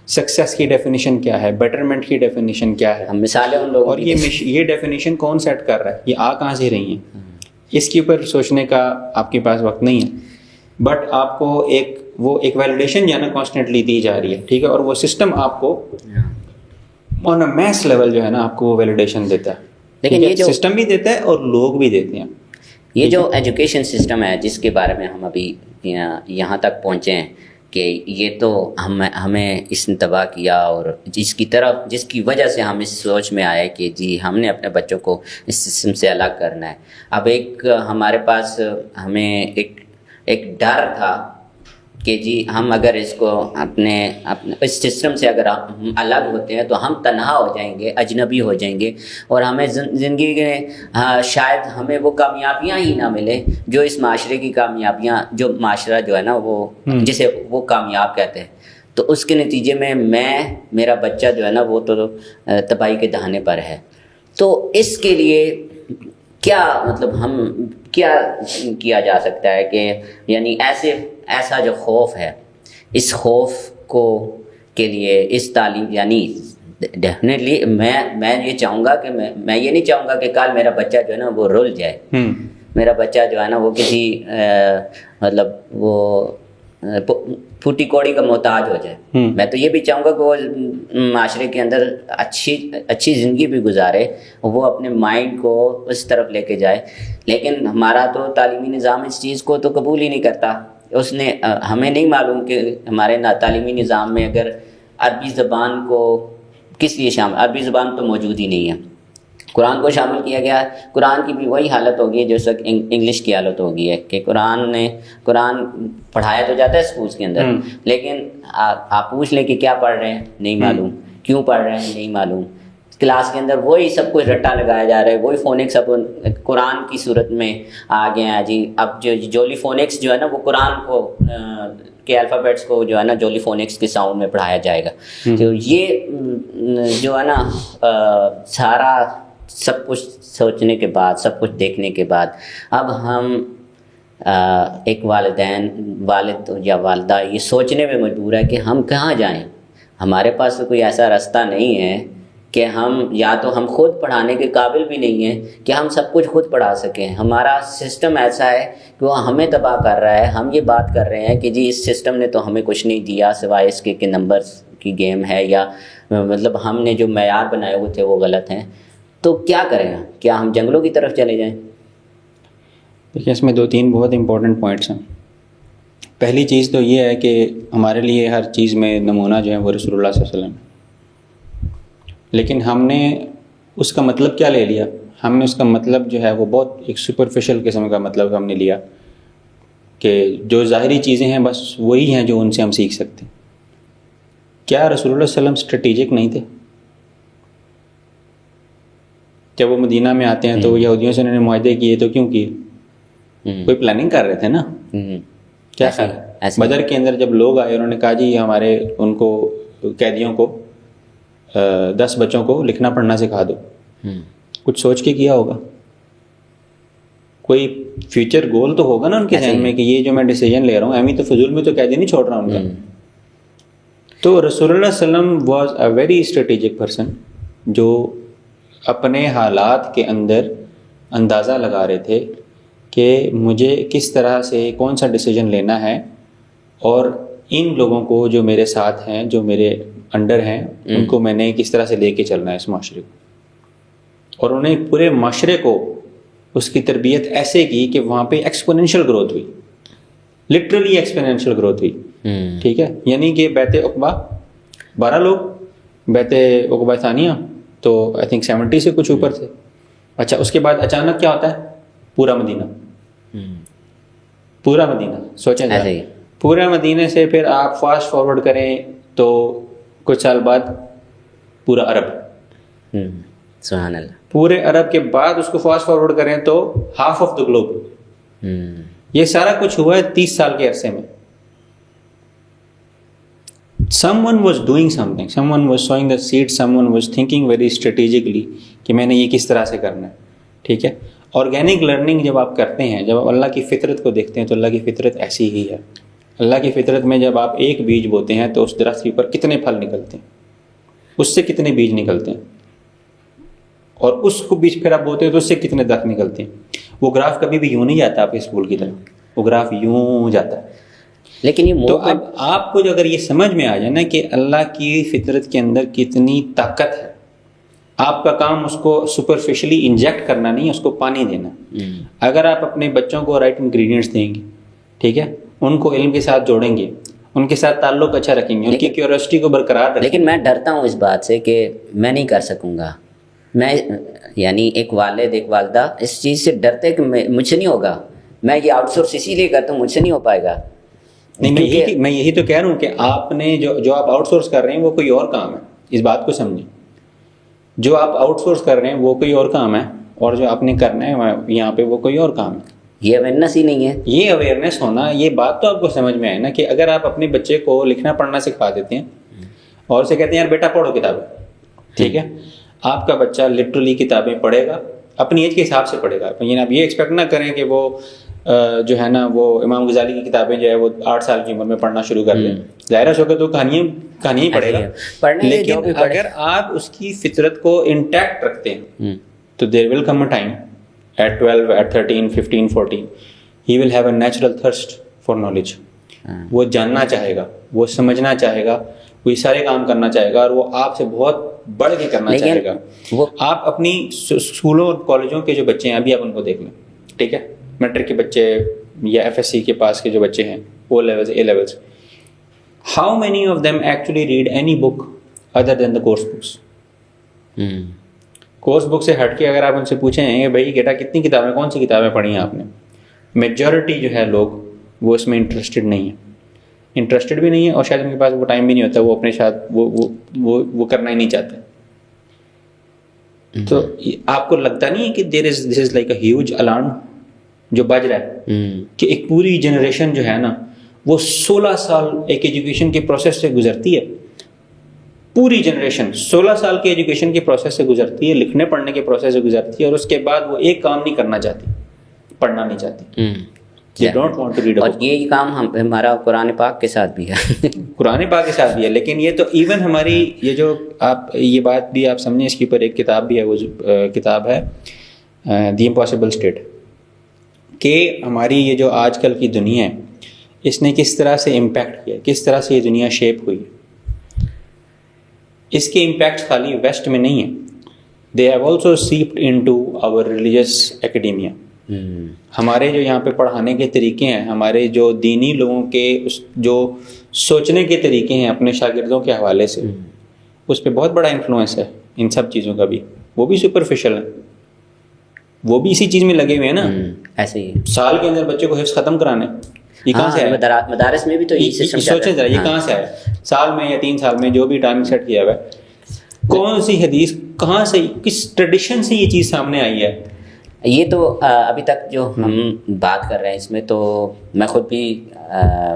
سکسیس کی ڈیفینیشن کیا ہے, بیٹرمنٹ کی ڈیفینیشن کیا ہے, مثالیں ان لوگوں, اور یہ ڈیفینیشن کون سیٹ کر رہا ہے, یہ آ کہاں سے رہی ہیں, اس کے اوپر سوچنے کا آپ کے پاس وقت نہیں ہے. بٹ آپ کو ایک ویلیڈیشن جو ہے نا کانسٹنٹلی دی جا رہی ہے, ٹھیک ہے, اور وہ سسٹم آپ کو آن اے میس لیول جو ہے نا آپ کو وہ ویلیڈیشن دیتا ہے. لیکن یہ سسٹم بھی دیتا ہے اور لوگ بھی دیتے ہیں. یہ جو ایجوکیشن سسٹم ہے جس کے بارے میں ہم ابھی یہاں تک پہنچے ہیں کہ یہ تو ہمیں اس نے تباہ کیا, اور جس کی وجہ سے ہم اس سوچ میں آئے کہ جی ہم نے اپنے بچوں کو اس سسٹم سے الگ کرنا ہے. اب ایک ہمارے پاس ہمیں ایک ڈر تھا کہ جی ہم اگر اس کو اپنے اس سسٹم سے اگر ہم الگ ہوتے ہیں تو ہم تنہا ہو جائیں گے، اجنبی ہو جائیں گے، اور ہمیں زندگی میں شاید ہمیں وہ کامیابیاں ہی نہ ملیں جو اس معاشرے کی کامیابیاں، جو معاشرہ جو ہے نا وہ جسے وہ کامیاب کہتے ہیں. تو اس کے نتیجے میں میرا بچہ جو ہے نا وہ تو تباہی کے دہانے پر ہے. تو اس کے لیے کیا مطلب ہم کیا کیا جا سکتا ہے کہ یعنی ایسا جو خوف ہے، اس خوف کے لیے اس تعلیم، یعنی ڈیفینیٹلی میں یہ چاہوں گا کہ میں یہ نہیں چاہوں گا کہ کل میرا بچہ جو ہے نا وہ رل جائے، میرا بچہ جو ہے نا وہ کسی مطلب وہ پھوٹی کوڑی کا محتاج ہو جائے. میں تو یہ بھی چاہوں گا کہ وہ معاشرے کے اندر اچھی زندگی بھی گزارے، وہ اپنے مائنڈ کو اس طرف لے کے جائے. لیکن ہمارا تو تعلیمی نظام اس چیز کو تو قبول ہی نہیں کرتا. اس نے ہمیں نہیں معلوم کہ ہمارے تعلیمی نظام میں اگر عربی زبان کو کس لیے شامل، عربی زبان تو موجود ہی نہیں ہے، قرآن کو شامل کیا گیا. قرآن کی بھی وہی حالت ہوگی جو سک انگلش کی حالت ہوگی ہے کہ قرآن پڑھایا تو جاتا ہے اسکولس کے اندر، لیکن آپ پوچھ لیں کہ کیا پڑھ رہے ہیں، نہیں معلوم، کیوں پڑھ رہے ہیں، نہیں معلوم. کلاس کے اندر وہی سب کچھ رٹا لگایا جا رہا ہے، وہی فونکس اب قرآن کی صورت میں آ گئے ہیں جی. اب جو جولی فونکس جو ہے نا وہ قرآن کو کے الفابیٹس کو جو ہے نا جولی فونکس کے ساؤنڈ میں پڑھایا جائے گا. تو یہ جو ہے نا سارا سب کچھ سوچنے کے بعد، سب کچھ دیکھنے کے بعد اب ہم ایک والد یا والدہ یہ سوچنے میں مجبور ہے کہ ہم کہاں جائیں. ہمارے پاس تو کوئی ایسا راستہ نہیں ہے کہ یا تو ہم خود پڑھانے کے قابل بھی نہیں ہیں کہ ہم سب کچھ خود پڑھا سکیں. ہمارا سسٹم ایسا ہے کہ وہ ہمیں تباہ کر رہا ہے. ہم یہ بات کر رہے ہیں کہ جی اس سسٹم نے تو ہمیں کچھ نہیں دیا سوائے اس کے کہ نمبرز کی گیم ہے، یا مطلب ہم نے جو معیار بنائے ہوئے تھے وہ غلط ہیں. تو کیا کریں؟ کیا ہم جنگلوں کی طرف چلے جائیں؟ دیکھیں اس میں 2-3 بہت امپورٹنٹ پوائنٹس ہیں. پہلی چیز تو یہ ہے کہ ہمارے لیے ہر چیز میں نمونہ جو ہے وہ رسول اللہ صلی اللہ علیہ وسلم، لیکن ہم نے اس کا مطلب کیا لے لیا؟ ہم نے اس کا مطلب جو ہے وہ بہت ایک سپرفیشل قسم کا مطلب ہم نے لیا کہ جو ظاہری چیزیں ہیں بس وہی ہیں جو ان سے ہم سیکھ سکتے ہیں. کیا رسول اللہ صلی اللہ علیہ وسلم اسٹریٹجک نہیں تھے؟ جب وہ مدینہ میں آتے ہیں تو یہودیوں سے انہوں نے معاہدے کیے تو کیوں کیے؟ کوئی پلاننگ کر رہے تھے نا. کیا خیال ہے؟ بدر کے اندر جب لوگ آئے انہوں نے کہا جی ہمارے ان کو قیدیوں کو 10 بچوں کو لکھنا پڑھنا سکھا دو. کچھ سوچ کے کیا ہوگا؟ کوئی فیوچر گول تو ہوگا نا ان کے ذہن میں کہ یہ جو میں ڈیسیجن لے رہا ہوں ایمی تو فضول میں تو قیدی نہیں چھوڑ رہا ان کا. تو رسول اللہ صلی اللہ علیہ وسلم was a very strategic person جو اپنے حالات کے اندر اندازہ لگا رہے تھے کہ مجھے کس طرح سے کون سا ڈیسیجن لینا ہے، اور ان لوگوں کو جو میرے ساتھ ہیں جو میرے انڈر ہیں ان کو میں نے کس طرح سے لے کے چلنا ہے اس معاشرے کو. اور انہیں پورے معاشرے کو اس کی تربیت ایسے کی کہ وہاں پہ ایکسپونینشیل گروتھ ہوئی، لٹرلی ایکسپونینشیل گروتھ ہوئی. ٹھیک ہے، یعنی کہ بیت عقبہ 12 لوگ، بیت عقبہ ثانیہ تو آئی تھنک 70 سے کچھ اوپر تھے. اچھا اس کے بعد اچانک کیا ہوتا ہے؟ پورا مدینہ سوچیں جائے، پورا مدینے سے پھر آپ فاسٹ فارورڈ کریں تو کچھ سال بعد پورا عرب. سبحان اللہ. پورے عرب کے بعد اس کو فاسٹ فارورڈ کریں تو ہاف آف دا گلوب. یہ سارا کچھ ہوا ہے 30 سال کے عرصے میں. Someone was doing something, someone was sowing the seed, someone was thinking very strategically کہ میں نے یہ کس طرح سے کرنا ہے. ٹھیک ہے، آرگینک لرننگ جب آپ کرتے ہیں، جب آپ اللہ کی فطرت کو دیکھتے ہیں تو اللہ کی فطرت ایسی ہی ہے. اللہ کی فطرت میں جب آپ ایک بیج بوتے ہیں تو اس درخت کے اوپر کتنے پھل نکلتے ہیں، اس سے کتنے بیج نکلتے ہیں، اور اس کو بیج پھر آپ بوتے ہیں تو اس سے کتنے درخت نکلتے ہیں. وہ گراف کبھی بھی یوں نہیں جاتا آپ کے اسکول کی طرف، وہ گراف یوں جاتا ہے. لیکن یہ تو اب آپ کو جو اگر یہ سمجھ میں آ جائے نا کہ اللہ کی فطرت کے اندر کتنی طاقت ہے، آپ کا کام اس کو سپرفیشلی انجیکٹ کرنا نہیں، اس کو پانی دینا. اگر آپ اپنے بچوں کو رائٹ انگریڈینٹس دیں گے، ٹھیک ہے، ان کو علم کے ساتھ جوڑیں گے، ان کے ساتھ تعلق اچھا رکھیں گے، ان کی کیوریوسٹی کو برقرار رکھیں گے. لیکن میں ڈرتا ہوں اس بات سے کہ میں نہیں کر سکوں گا. میں یعنی ایک والد ایک والدہ اس چیز سے ڈرتے کہ مجھ سے نہیں ہوگا. میں یہ آؤٹ سورس اسی لیے کرتا ہوں، مجھ سے نہیں ہو پائے گا. نہیں میں یہی تو کہہ رہا ہوں کہ آپ نے جو آپ آؤٹ سورس کر رہے ہیں وہ کوئی اور کام ہے, اس بات کو سمجھیں. جو آپ آؤٹ سورس کر رہے ہیں وہ کوئی اور کام ہے, اور جو آپ نے کرنا ہے یہاں پہ وہ کوئی اور کام ہے. یہ اویئرنیس ہی نہیں ہے. یہ اویئرنیس ہونا, یہ بات تو آپ کو سمجھ میں آئے نا کہ اگر آپ اپنے بچے کو لکھنا پڑھنا سکھا دیتے ہیں اور اسے کہتے ہیں یار بیٹا پڑھو کتابیں, ٹھیک ہے, آپ کا بچہ لٹرلی کتابیں پڑھے گا, اپنی ایج کے حساب سے پڑھے گا. یعنی آپ یہ ایکسپیکٹ نہ کریں کہ وہ جو ہے نا وہ امام غزالی کی کتابیں جو ہے وہ 8 سال کی عمر میں پڑھنا شروع کر دیں. ظاہر ہے تو کہانیاں ہی پڑھے گا, لیکن اگر آپ اس کی فطرت کو انٹیکٹ رکھتے ہیں تو دیر ول کم a time at 12, at 13, 15, 14 he will have a natural thirst for knowledge. وہ جاننا چاہے گا, وہ سمجھنا چاہے گا, وہ یہ سارے کام کرنا چاہے گا, اور وہ آپ سے بہت بڑھ کے کرنا چاہے گا. آپ اپنی اسکولوں اور کالجوں کے جو بچے ہیں ابھی آپ ان کو دیکھ لیں, ٹھیک ہے, میٹرک کے بچے یا ایف ایس سی کے پاس کے جو بچے ہیں, O levels, A levels, how many of them actually read any book other than the course books? Course book سے ہٹ کے اگر آپ ان سے پوچھیں کہ بھائی بیٹا کتنی کتابیں, کون سی کتابیں پڑھی ہیں آپ نے, میجورٹی جو ہے لوگ وہ اس میں انٹرسٹڈ نہیں ہیں, انٹرسٹڈ بھی نہیں ہے, اور شاید ان کے پاس وہ ٹائم بھی نہیں ہوتا, وہ اپنے ساتھ وہ کرنا ہی نہیں چاہتے. تو آپ کو لگتا نہیں ہے کہ this is like a huge alarm جو بج رہا ہے کہ ایک پوری جنریشن جو ہے نا وہ 16 سال ایک ایجوکیشن کے پروسیس سے گزرتی ہے, پوری جنریشن 16 سال کے ایجوکیشن کے پروسیس سے گزرتی ہے, لکھنے پڑھنے کے پروسیس سے گزرتی ہے, اور اس کے بعد وہ ایک کام نہیں کرنا چاہتی, پڑھنا نہیں چاہتی. They don't want to read a book. اور یہ کام ہمارا قرآن پاک کے ساتھ بھی ہے. قرآن پاک کے ساتھ بھی ہے, لیکن یہ تو ایون ہماری یہ جو آپ یہ بات بھی آپ سمجھیں, اس کے اوپر ایک کتاب بھی ہے, وہ کتاب ہے دی امپاسبل اسٹیٹ, کہ ہماری یہ جو آج کل کی دنیا ہے اس نے کس طرح سے امپیکٹ کیا, کس طرح سے یہ دنیا شیپ ہوئی. اس کے امپیکٹ خالی ویسٹ میں نہیں ہیں, they have also seeped into our religious academia. ہمارے جو یہاں پہ پڑھانے کے طریقے ہیں, ہمارے جو دینی لوگوں کے جو سوچنے کے طریقے ہیں اپنے شاگردوں کے حوالے سے, اس پہ بہت بڑا انفلوئنس ہے ان سب چیزوں کا بھی. وہ بھی سپرفیشل ہیں, وہ بھی اسی چیز میں لگے ہوئے ہیں نا. ایسے ہی سال کے اندر بچے کو حفظ ختم کرانے, یہ کہاں سے ہے؟ مدارس میں بھی تو یہ سسٹم سوچیں ذرا, یہ کہاں سے ہے؟ سال میں یا 3 سال میں جو بھی ٹائم سیٹ کیا ہوا ہے, کون سی حدیث کہاں سے, کس ٹریڈیشن سے یہ چیز سامنے آئی ہے؟ یہ تو ابھی تک جو ہم بات کر رہے ہیں اس میں تو میں خود بھی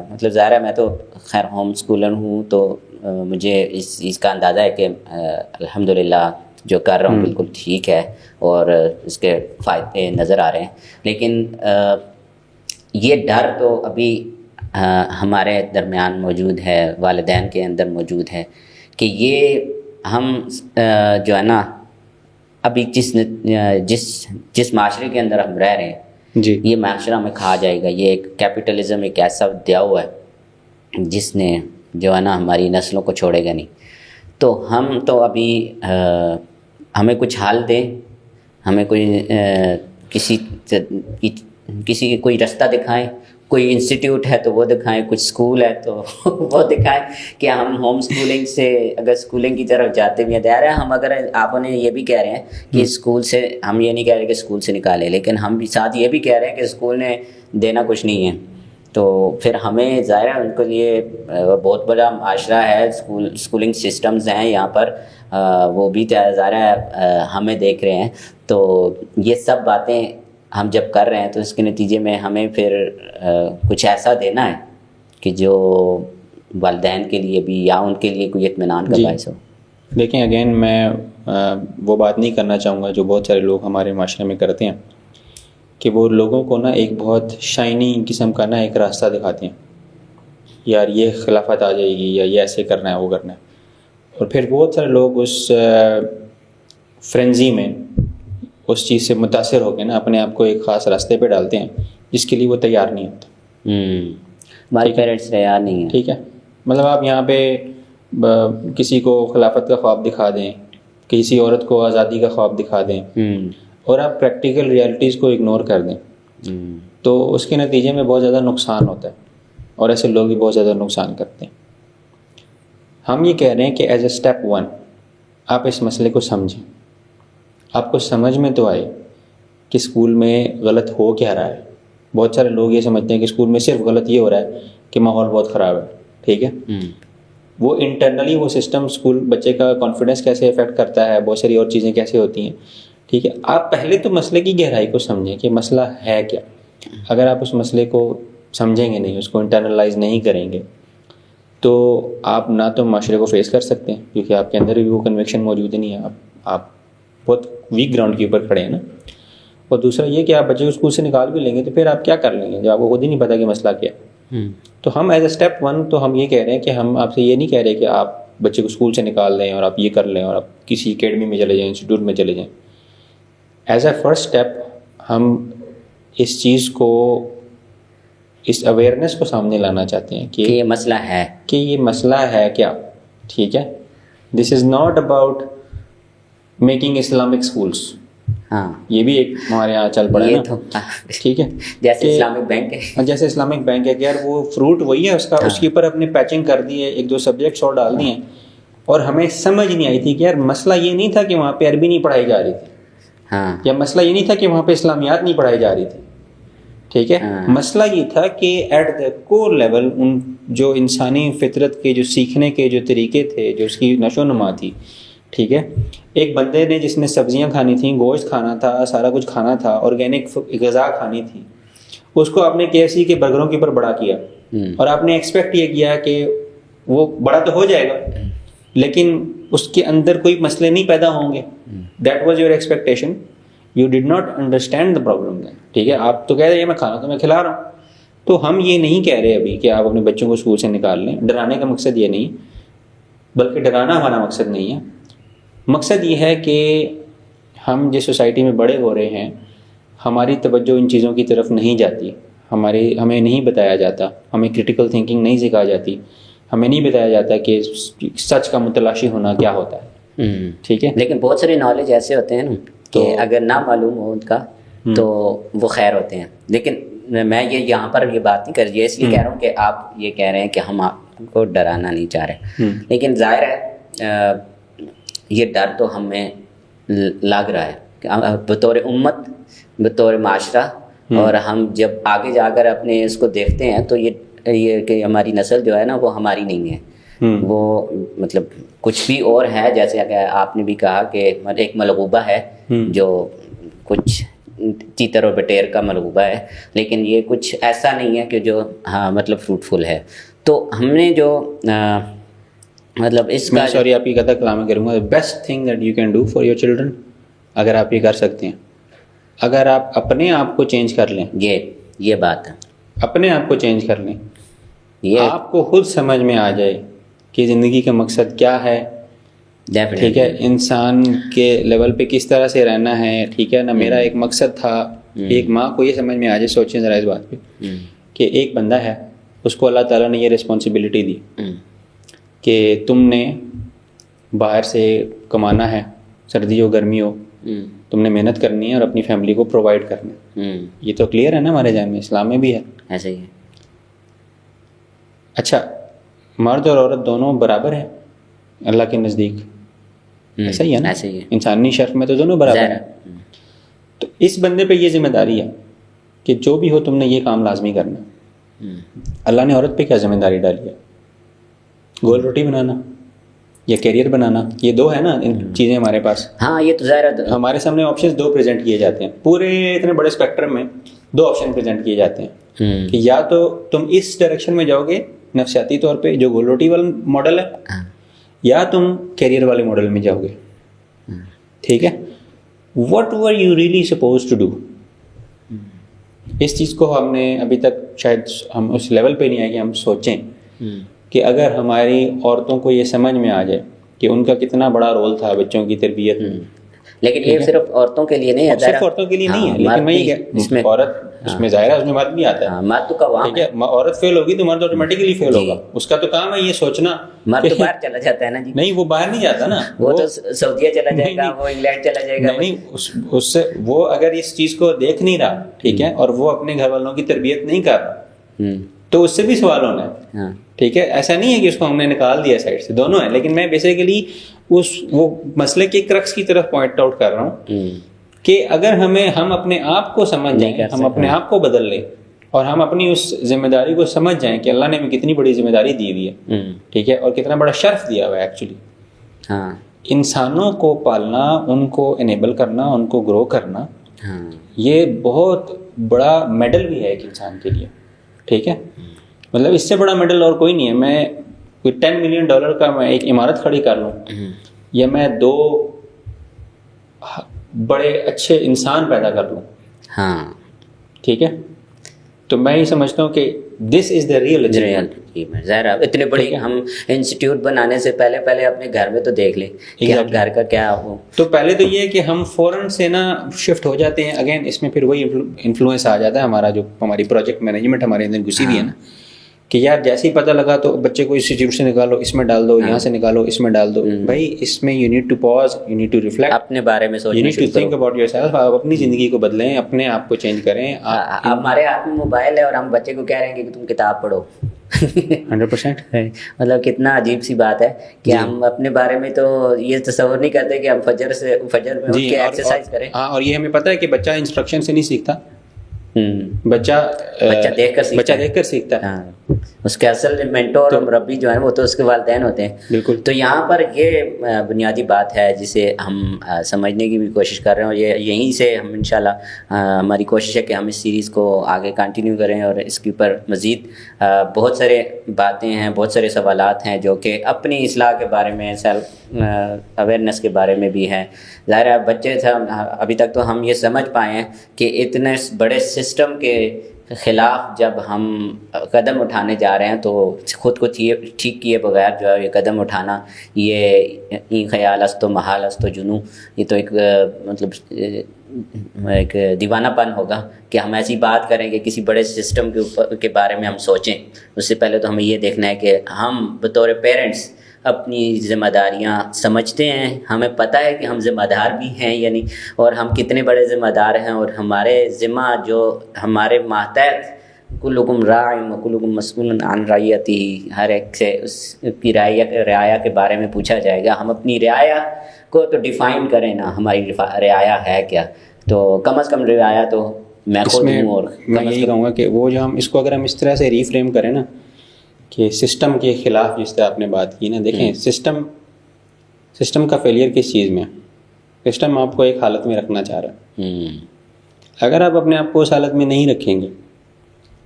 مطلب ظاہر ہے میں تو خیر ہوم اسکولر ہوں, تو مجھے اس چیز کا اندازہ ہے کہ الحمدللہ جو کر رہا ہوں بالکل ٹھیک ہے اور اس کے فائدے نظر آ رہے ہیں. لیکن یہ ڈر تو ابھی ہمارے درمیان موجود ہے, والدین کے اندر موجود ہے, کہ یہ ہم جو ہے نا ابھی جس معاشرے کے اندر ہم رہ رہے ہیں جی, یہ معاشرہ ہمیں کھا جائے گا. یہ ایک کیپٹلزم ایک ایسا دیا ہوا ہے جس نے جو ہے نا ہماری نسلوں کو چھوڑے گا نہیں. تو ہم تو ابھی ہمیں کچھ حل دیں, ہمیں کوئی کسی کوئی رستہ دکھائیں, کوئی انسٹیٹیوٹ ہے تو وہ دکھائیں, کچھ اسکول ہے تو وہ دکھائیں کہ ہم ہوم اسکولنگ سے اگر اسکولنگ کی طرف جاتے بھی ہیں. دے رہے ہیں ہم, اگر آپ نے یہ بھی کہہ رہے ہیں کہ اسکول سے, ہم یہ نہیں کہہ رہے کہ اسکول سے نکالیں, لیکن ہم بھی ساتھ یہ بھی کہہ رہے ہیں کہ اسکول نے دینا کچھ نہیں ہے. تو پھر ہمیں ظاہر ہے ان کے لیے بہت بڑا معاشرہ ہے, اسکولنگ سسٹمز ہیں یہاں پر, وہ بھی ظاہر ہے ہمیں دیکھ رہے ہیں. تو یہ سب باتیں ہم جب کر رہے ہیں تو اس کے نتیجے میں ہمیں پھر کچھ ایسا دینا ہے کہ جو والدین کے لیے بھی یا ان کے لیے کوئی اطمینان کا باعث ہو. دیکھیں اگین میں وہ بات نہیں کرنا چاہوں گا جو بہت سارے لوگ ہمارے معاشرے میں کرتے ہیں, کہ وہ لوگوں کو نا ایک بہت شائنی قسم کا نا ایک راستہ دکھاتے ہیں, یار یہ خلافت آ جائے گی یا یہ ایسے کرنا ہے وہ کرنا ہے, اور پھر بہت سارے لوگ اس فرینزی میں اس چیز سے متاثر ہو کے نا اپنے آپ کو ایک خاص راستے پہ ڈالتے ہیں جس کے لیے وہ تیار نہیں ہوتا. ہمارے پیرنٹس تیار نہیں ہیں. ٹھیک ہے, مطلب آپ یہاں پہ کسی کو خلافت کا خواب دکھا دیں, کسی عورت کو آزادی کا خواب دکھا دیں, اور آپ پریکٹیکل ریالٹیز کو اگنور کر دیں, تو اس کے نتیجے میں بہت زیادہ نقصان ہوتا ہے, اور ایسے لوگ بھی بہت زیادہ نقصان کرتے ہیں. ہم یہ کہہ رہے ہیں کہ ایز اے اسٹیپ 1 آپ اس مسئلے کو سمجھیں, آپ کو سمجھ میں تو آئے کہ اسکول میں غلط ہو کیا رہا ہے, بہت سارے لوگ یہ سمجھتے ہیں کہ اسکول میں صرف غلط یہ ہو رہا ہے کہ ماحول بہت خراب ہے, ٹھیک ہے. وہ انٹرنلی وہ سسٹم اسکول بچے کا کانفیڈنس کیسے افیکٹ کرتا ہے, بہت ساری اور چیزیں کیسے ہوتی ہیں, ٹھیک ہے. آپ پہلے تو مسئلے کی گہرائی کو سمجھیں کہ مسئلہ ہے کیا. اگر آپ اس مسئلے کو سمجھیں گے نہیں, اس کو انٹرنلائز نہیں کریں گے, تو آپ نہ تو معاشرے کو فیس کر سکتے ہیں, کیونکہ آپ کے اندر بھی وہ کنوکشن موجود ہی نہیں ہے, آپ بہت ویک گراؤنڈ کے اوپر کھڑے ہیں نا. اور دوسرا یہ کہ آپ بچے کو اسکول سے نکال بھی لیں گے تو پھر آپ کیا کر لیں گے جب آپ کو خود ہی نہیں پتا کہ مسئلہ کیا ہے. تو ہم ایز اے اسٹیپ 1 تو ہم یہ کہہ رہے ہیں کہ ہم آپ سے یہ نہیں کہہ رہے کہ آپ بچے کو اسکول سے نکال دیں اور آپ یہ کر لیں اور آپ کسی اکیڈمی میں چلے جائیں, انسٹیٹیوٹ میں چلے جائیں. ایز اے فرسٹ اسٹیپ ہم اس چیز کو, اس اویئرنیس کو سامنے لانا چاہتے ہیں کہ یہ مسئلہ ہے, کہ یہ مسئلہ ہے کیا, ٹھیک ہے. This is not about making Islamic schools. ہاں یہ بھی ایک ہمارے یہاں چل پڑا ہے نا, ٹھیک ہے, جیسے اسلامک بینک ہے, جیسے اسلامک بینک ہے کہ یار وہ فروٹ وہی ہے اس کا, اس کے اوپر اپنی پیچنگ کر دی ہے, 1-2 سبجیکٹس اور ڈال دیے ہیں. اور ہمیں سمجھ نہیں آئی تھی کہ یار مسئلہ یہ نہیں تھا کہ وہاں پہ عربی نہیں پڑھائی جا رہی تھی, ہاں, یا مسئلہ یہ نہیں تھا کہ وہاں پہ اسلامیات نہیں پڑھائی جا رہی تھی, ٹھیک ہے. مسئلہ یہ تھا کہ ایٹ دا کور لیول ان جو انسانی فطرت کے جو سیکھنے کے جو طریقے تھے, جو اس کی نشو و نما تھی, ٹھیک ہے. ایک بندے نے جس نے سبزیاں کھانی تھیں, گوشت کھانا تھا, سارا کچھ کھانا تھا, آرگینک غذا کھانی تھی, اس کو آپ نے KFC کے برگروں کے اوپر بڑا کیا, اور آپ نے ایکسپیکٹ یہ کیا کہ وہ بڑا تو ہو جائے گا لیکن اس کے اندر کوئی مسئلے نہیں پیدا ہوں گے. That was your expectation. You did not understand the problem, ٹھیک ہے. آپ تو کہہ رہے ہیں میں کھانا تو میں کھلا رہا ہوں. تو ہم یہ نہیں کہہ رہے ابھی کہ آپ اپنے بچوں کو اسکول سے نکال لیں. ڈرانے کا مقصد یہ نہیں, بلکہ ڈرانا ہمارا مقصد نہیں ہے. مقصد یہ ہے کہ ہم جس سوسائٹی میں بڑے ہو رہے ہیں, ہماری توجہ ان چیزوں کی طرف نہیں جاتی, ہمیں نہیں بتایا جاتا, ہمیں کریٹیکل تھنکنگ نہیں سکھائی جاتی, ہمیں نہیں بتایا جاتا کہ سچ کا متلاشی ہونا کیا ہوتا ہے, ٹھیک ہے. لیکن بہت سارے نالج ایسے ہوتے ہیں نا کہ اگر نہ معلوم ہو ان کا تو وہ خیر ہوتے ہیں. لیکن میں یہاں پر یہ بات نہیں کر رہی, اس لیے کہہ رہا ہوں کہ آپ یہ کہہ رہے ہیں کہ ہم آپ کو ڈرانا نہیں چاہ رہے, لیکن ظاہر ہے یہ ڈر تو ہمیں لگ رہا ہے بطور امت, بطور معاشرہ. اور ہم جب آگے جا کر اپنے اس کو دیکھتے ہیں تو یہ کہ ہماری نسل جو ہے نا وہ ہماری نہیں ہے, وہ مطلب کچھ بھی اور ہے. جیسے کہ آپ نے بھی کہا کہ ایک ملغوبہ ہے جو کچھ تیتر اور بٹیر کا ملغوبہ ہے, لیکن یہ کچھ ایسا نہیں ہے کہ جو ہاں مطلب فروٹفل ہے. تو ہم نے جو مطلب اس کا, سوری آپ کی کہتا کلام کروں گا, best thing that you can do for your children, اگر آپ یہ کر سکتے ہیں, اگر آپ اپنے آپ کو چینج کر لیں, یہ بات ہے, اپنے آپ کو چینج کر لیں, یہ آپ کو خود سمجھ میں آ جائے کہ زندگی کا مقصد کیا ہے, ٹھیک ہے, انسان کے لیول پہ کس طرح سے رہنا ہے, ٹھیک ہے نا. میرا ایک مقصد تھا, ایک ماں کو یہ سمجھ میں آ جائے, سوچیں ذرا اس بات پہ کہ ایک بندہ ہے, اس کو اللہ تعالیٰ نے یہ رسپانسبلٹی دی کہ تم نے باہر سے کمانا ہے, سردی ہو گرمی ہو, تم نے محنت کرنی ہے اور اپنی فیملی کو پرووائڈ کرنا ہے. یہ تو کلیئر ہے نا ہمارے ذہن میں, اسلام میں بھی ہے ایسا ہی ہے. اچھا, مرد اور عورت دونوں برابر ہیں اللہ کے نزدیک, ایسا ہی ہے نا, ایسا ہی ہے, انسانی شرف میں تو دونوں برابر ہیں. تو اس بندے پہ یہ ذمہ داری ہے کہ جو بھی ہو تم نے یہ کام لازمی کرنا. اللہ نے عورت پہ کیا ذمہ داری ڈالی ہے؟ گول روٹی بنانا یا کیریئر بنانا, یہ 2 ہے نا چیزیں ہمارے پاس. ہاں یہ تو ظاہر ہے, ہمارے سامنے آپشنز 2 پریزنٹ کیے جاتے ہیں, پورے اتنے بڑے اسپیکٹرم میں 2 آپشن پریزنٹ کیے جاتے ہیں کہ یا تو تم اس ڈائریکشن میں جاؤ گے نفسیاتی طور پہ جو گول روٹی والا ماڈل ہے, یا تم کیریئر والے ماڈل میں جاؤ گے, ٹھیک ہے. Whatever you really suppose to do, اس چیز کو ہم نے ابھی تک شاید ہم اس لیول پہ نہیں آئے کہ ہم سوچیں کہ اگر ہماری عورتوں کو یہ سمجھ میں آ جائے کہ ان کا کتنا بڑا رول تھا بچوں کی تربیت میں. لیکن یہ صرف عورتوں کے لیے نہیں ہے, صرف عورتوں کے لیے نہیں ہے, لیکن میں یہ عورت اس میں ظاہر ہے, اس میں مرد بھی آتا ہے. مرد تو کہاں, ٹھیک ہے, عورت فیل ہوگی تو مرد آٹومیٹکلی فیل ہوگا, اس کا تو کام ہے یہ سوچنا. مرد تو باہر چلا جاتا ہے نا جی. نہیں, وہ باہر نہیں جاتا نا, وہ تو سعودیہ چلا جائے گا, وہ انگلینڈ چلا جائے گا. نہیں, اس سے وہ اگر اس چیز کو دیکھ نہیں رہا, ٹھیک ہے, اور وہ اپنے گھر والوں کی تربیت نہیں کر رہا, تو اس سے بھی سوال ہونا ہے, ٹھیک ہے. ایسا نہیں ہے کہ اس کو ہم نے نکال دیا سائڈ سے, دونوں ہیں. لیکن میں بیسیکلی وہ مسئلے کے کرکس کی طرف پوائنٹ آؤٹ کر رہا ہوں کہ اگر ہم اپنے آپ کو سمجھ جائیں, ہم اپنے آپ کو بدل لیں, اور ہم اپنی اس ذمہ داری کو سمجھ جائیں کہ اللہ نے ہمیں کتنی بڑی ذمہ داری دی ہوئی ہے, ٹھیک ہے, اور کتنا بڑا شرف دیا ہوا ہے ایکچولی. ہاں, انسانوں کو پالنا, ان کو انیبل کرنا, ان کو گرو کرنا, یہ بہت بڑا میڈل بھی ہے ایک انسان کے لیے, ٹھیک ہے. مطلب اس سے بڑا میڈل اور کوئی نہیں ہے. میں کوئی $10 ملین کا میں ایک عمارت کھڑی کر لوں, یا میں 2 بڑے اچھے انسان پیدا کر لوں, ہاں, ٹھیک ہے, تو میں یہ سمجھتا ہوں کہ دس از دا ریئل. ظاہر اتنے بڑی ہم انسٹیٹیوٹ بنانے سے پہلے اپنے گھر میں تو دیکھ لیں کہ ہم گھر کا کیا ہو. تو پہلے تو یہ ہے کہ ہم فوراً سے نا شفٹ ہو جاتے ہیں. اگین اس میں پھر وہی انفلوئنس آ جاتا ہے ہمارا, جو ہماری پروجیکٹ مینجمنٹ ہمارے اندر گھسی ہوئی ہے نا, کہ یار جیسے ہی پتہ لگا تو بچے کو انسٹیٹیوٹ سے نکالو, اس میں ڈال دو, یہاں سے نکالو, اس میں ڈال دو. بھائی اس میں you need to pause, you need to reflect, اپنے بارے میں سوچنا, you need to think about yourself. آپ اپنی زندگی کو بدلیں, اپنے آپ کو چینج کریں. ہمارے ہاتھ میں موبائل ہے اور ہم بچے کو کہہ رہے ہیں کہ تم کتاب پڑھو. 100%. مطلب کتنا عجیب سی بات ہے کہ ہم اپنے بارے میں تو یہ تصور نہیں کرتے کہ ہم فجر میں اٹھ کے ایکسرسائز کریں. ہاں, اور یہ ہمیں پتہ ہے کہ بچہ انسٹرکشن سے نہیں سیکھتا, بچہ دیکھ کر سیکھتا ہے. اس کے اصل مینٹور اور مربی جو ہیں وہ تو اس کے والدین ہوتے ہیں. بالکل. تو یہاں پر یہ بنیادی بات ہے جسے ہم سمجھنے کی بھی کوشش کر رہے ہیں, اور یہیں سے ہم انشاءاللہ ہماری کوشش ہے کہ ہم اس سیریز کو آگے کنٹینیو کریں, اور اس کے اوپر مزید بہت سارے باتیں ہیں, بہت سارے سوالات ہیں جو کہ اپنی اصلاح کے بارے میں, سیلف اویئرنیس کے بارے میں بھی ہیں. ظاہر ہے بچے تھے, ابھی تک تو ہم یہ سمجھ پائے ہیں کہ اتنے بڑے سسٹم کے خلاف جب ہم قدم اٹھانے جا رہے ہیں تو خود کو ٹھیک کیے بغیر جو ہے یہ قدم اٹھانا, یہ خیال است و محال است و جنوں, یہ تو ایک مطلب ایک دیوانہ پن ہوگا کہ ہم ایسی بات کریں کہ کسی بڑے سسٹم کے بارے میں ہم سوچیں. اس سے پہلے تو ہمیں یہ دیکھنا ہے کہ ہم بطور پیرنٹس اپنی ذمہ داریاں سمجھتے ہیں, ہمیں پتہ ہے کہ ہم ذمہ دار بھی ہیں یا نہیں, اور ہم کتنے بڑے ذمہ دار ہیں, اور ہمارے ذمہ جو ہمارے ماتحت کلکم راع و کلکم مسئول عن رعیتہ, ہر ایک سے اس کی رعایا کے بارے میں پوچھا جائے گا. ہم اپنی رعایا کو تو ڈیفائن کریں نا, ہماری رعایا ہے کیا, تو کم از کم رعایا تو میں خود ہوں. اور میں یہی کہوں گا کہ وہ جو ہم اس کو اگر ہم اس طرح سے ریفریم کریں نا کہ سسٹم کے خلاف, جس طرح آپ نے بات کی نا, دیکھیں سسٹم کا فیلئر کس چیز میں ہے. سسٹم آپ کو ایک حالت میں رکھنا چاہ رہا ہے. اگر آپ اپنے آپ کو اس حالت میں نہیں رکھیں گے,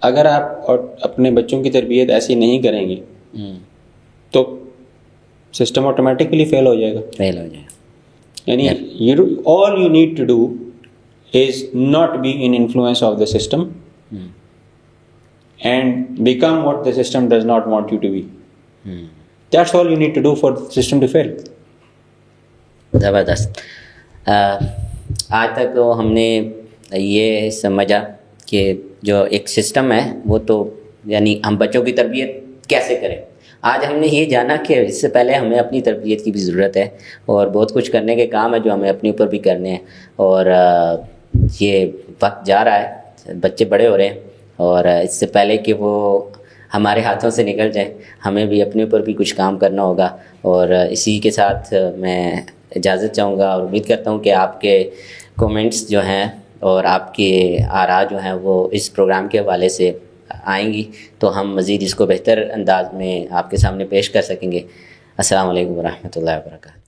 اگر آپ اور اپنے بچوں کی تربیت ایسی نہیں کریں گے, تو سسٹم آٹومیٹکلی فیل ہو جائے گا. یعنی all you need to do is not be in influence of the system and become what the system does not want you to be. That's all you need to do for the system to fail. زبردست. آج تک تو ہم نے یہ سمجھا کہ جو ایک سسٹم ہے وہ تو یعنی ہم بچوں کی تربیت کیسے کریں. آج ہم نے یہ جانا کہ اس سے پہلے ہمیں اپنی تربیت کی بھی ضرورت ہے, اور بہت کچھ کرنے کے کام ہے جو ہمیں اپنے اوپر بھی کرنے ہیں. اور یہ وقت جا رہا ہے, بچے بڑے ہو رہے ہیں, اور اس سے پہلے کہ وہ ہمارے ہاتھوں سے نکل جائیں ہمیں بھی اپنے اوپر بھی کچھ کام کرنا ہوگا. اور اسی کے ساتھ میں اجازت چاہوں گا, اور امید کرتا ہوں کہ آپ کے کومنٹس جو ہیں اور آپ کے آراء جو ہیں وہ اس پروگرام کے حوالے سے آئیں گی, تو ہم مزید اس کو بہتر انداز میں آپ کے سامنے پیش کر سکیں گے. السلام علیکم ورحمۃ اللہ وبرکاتہ.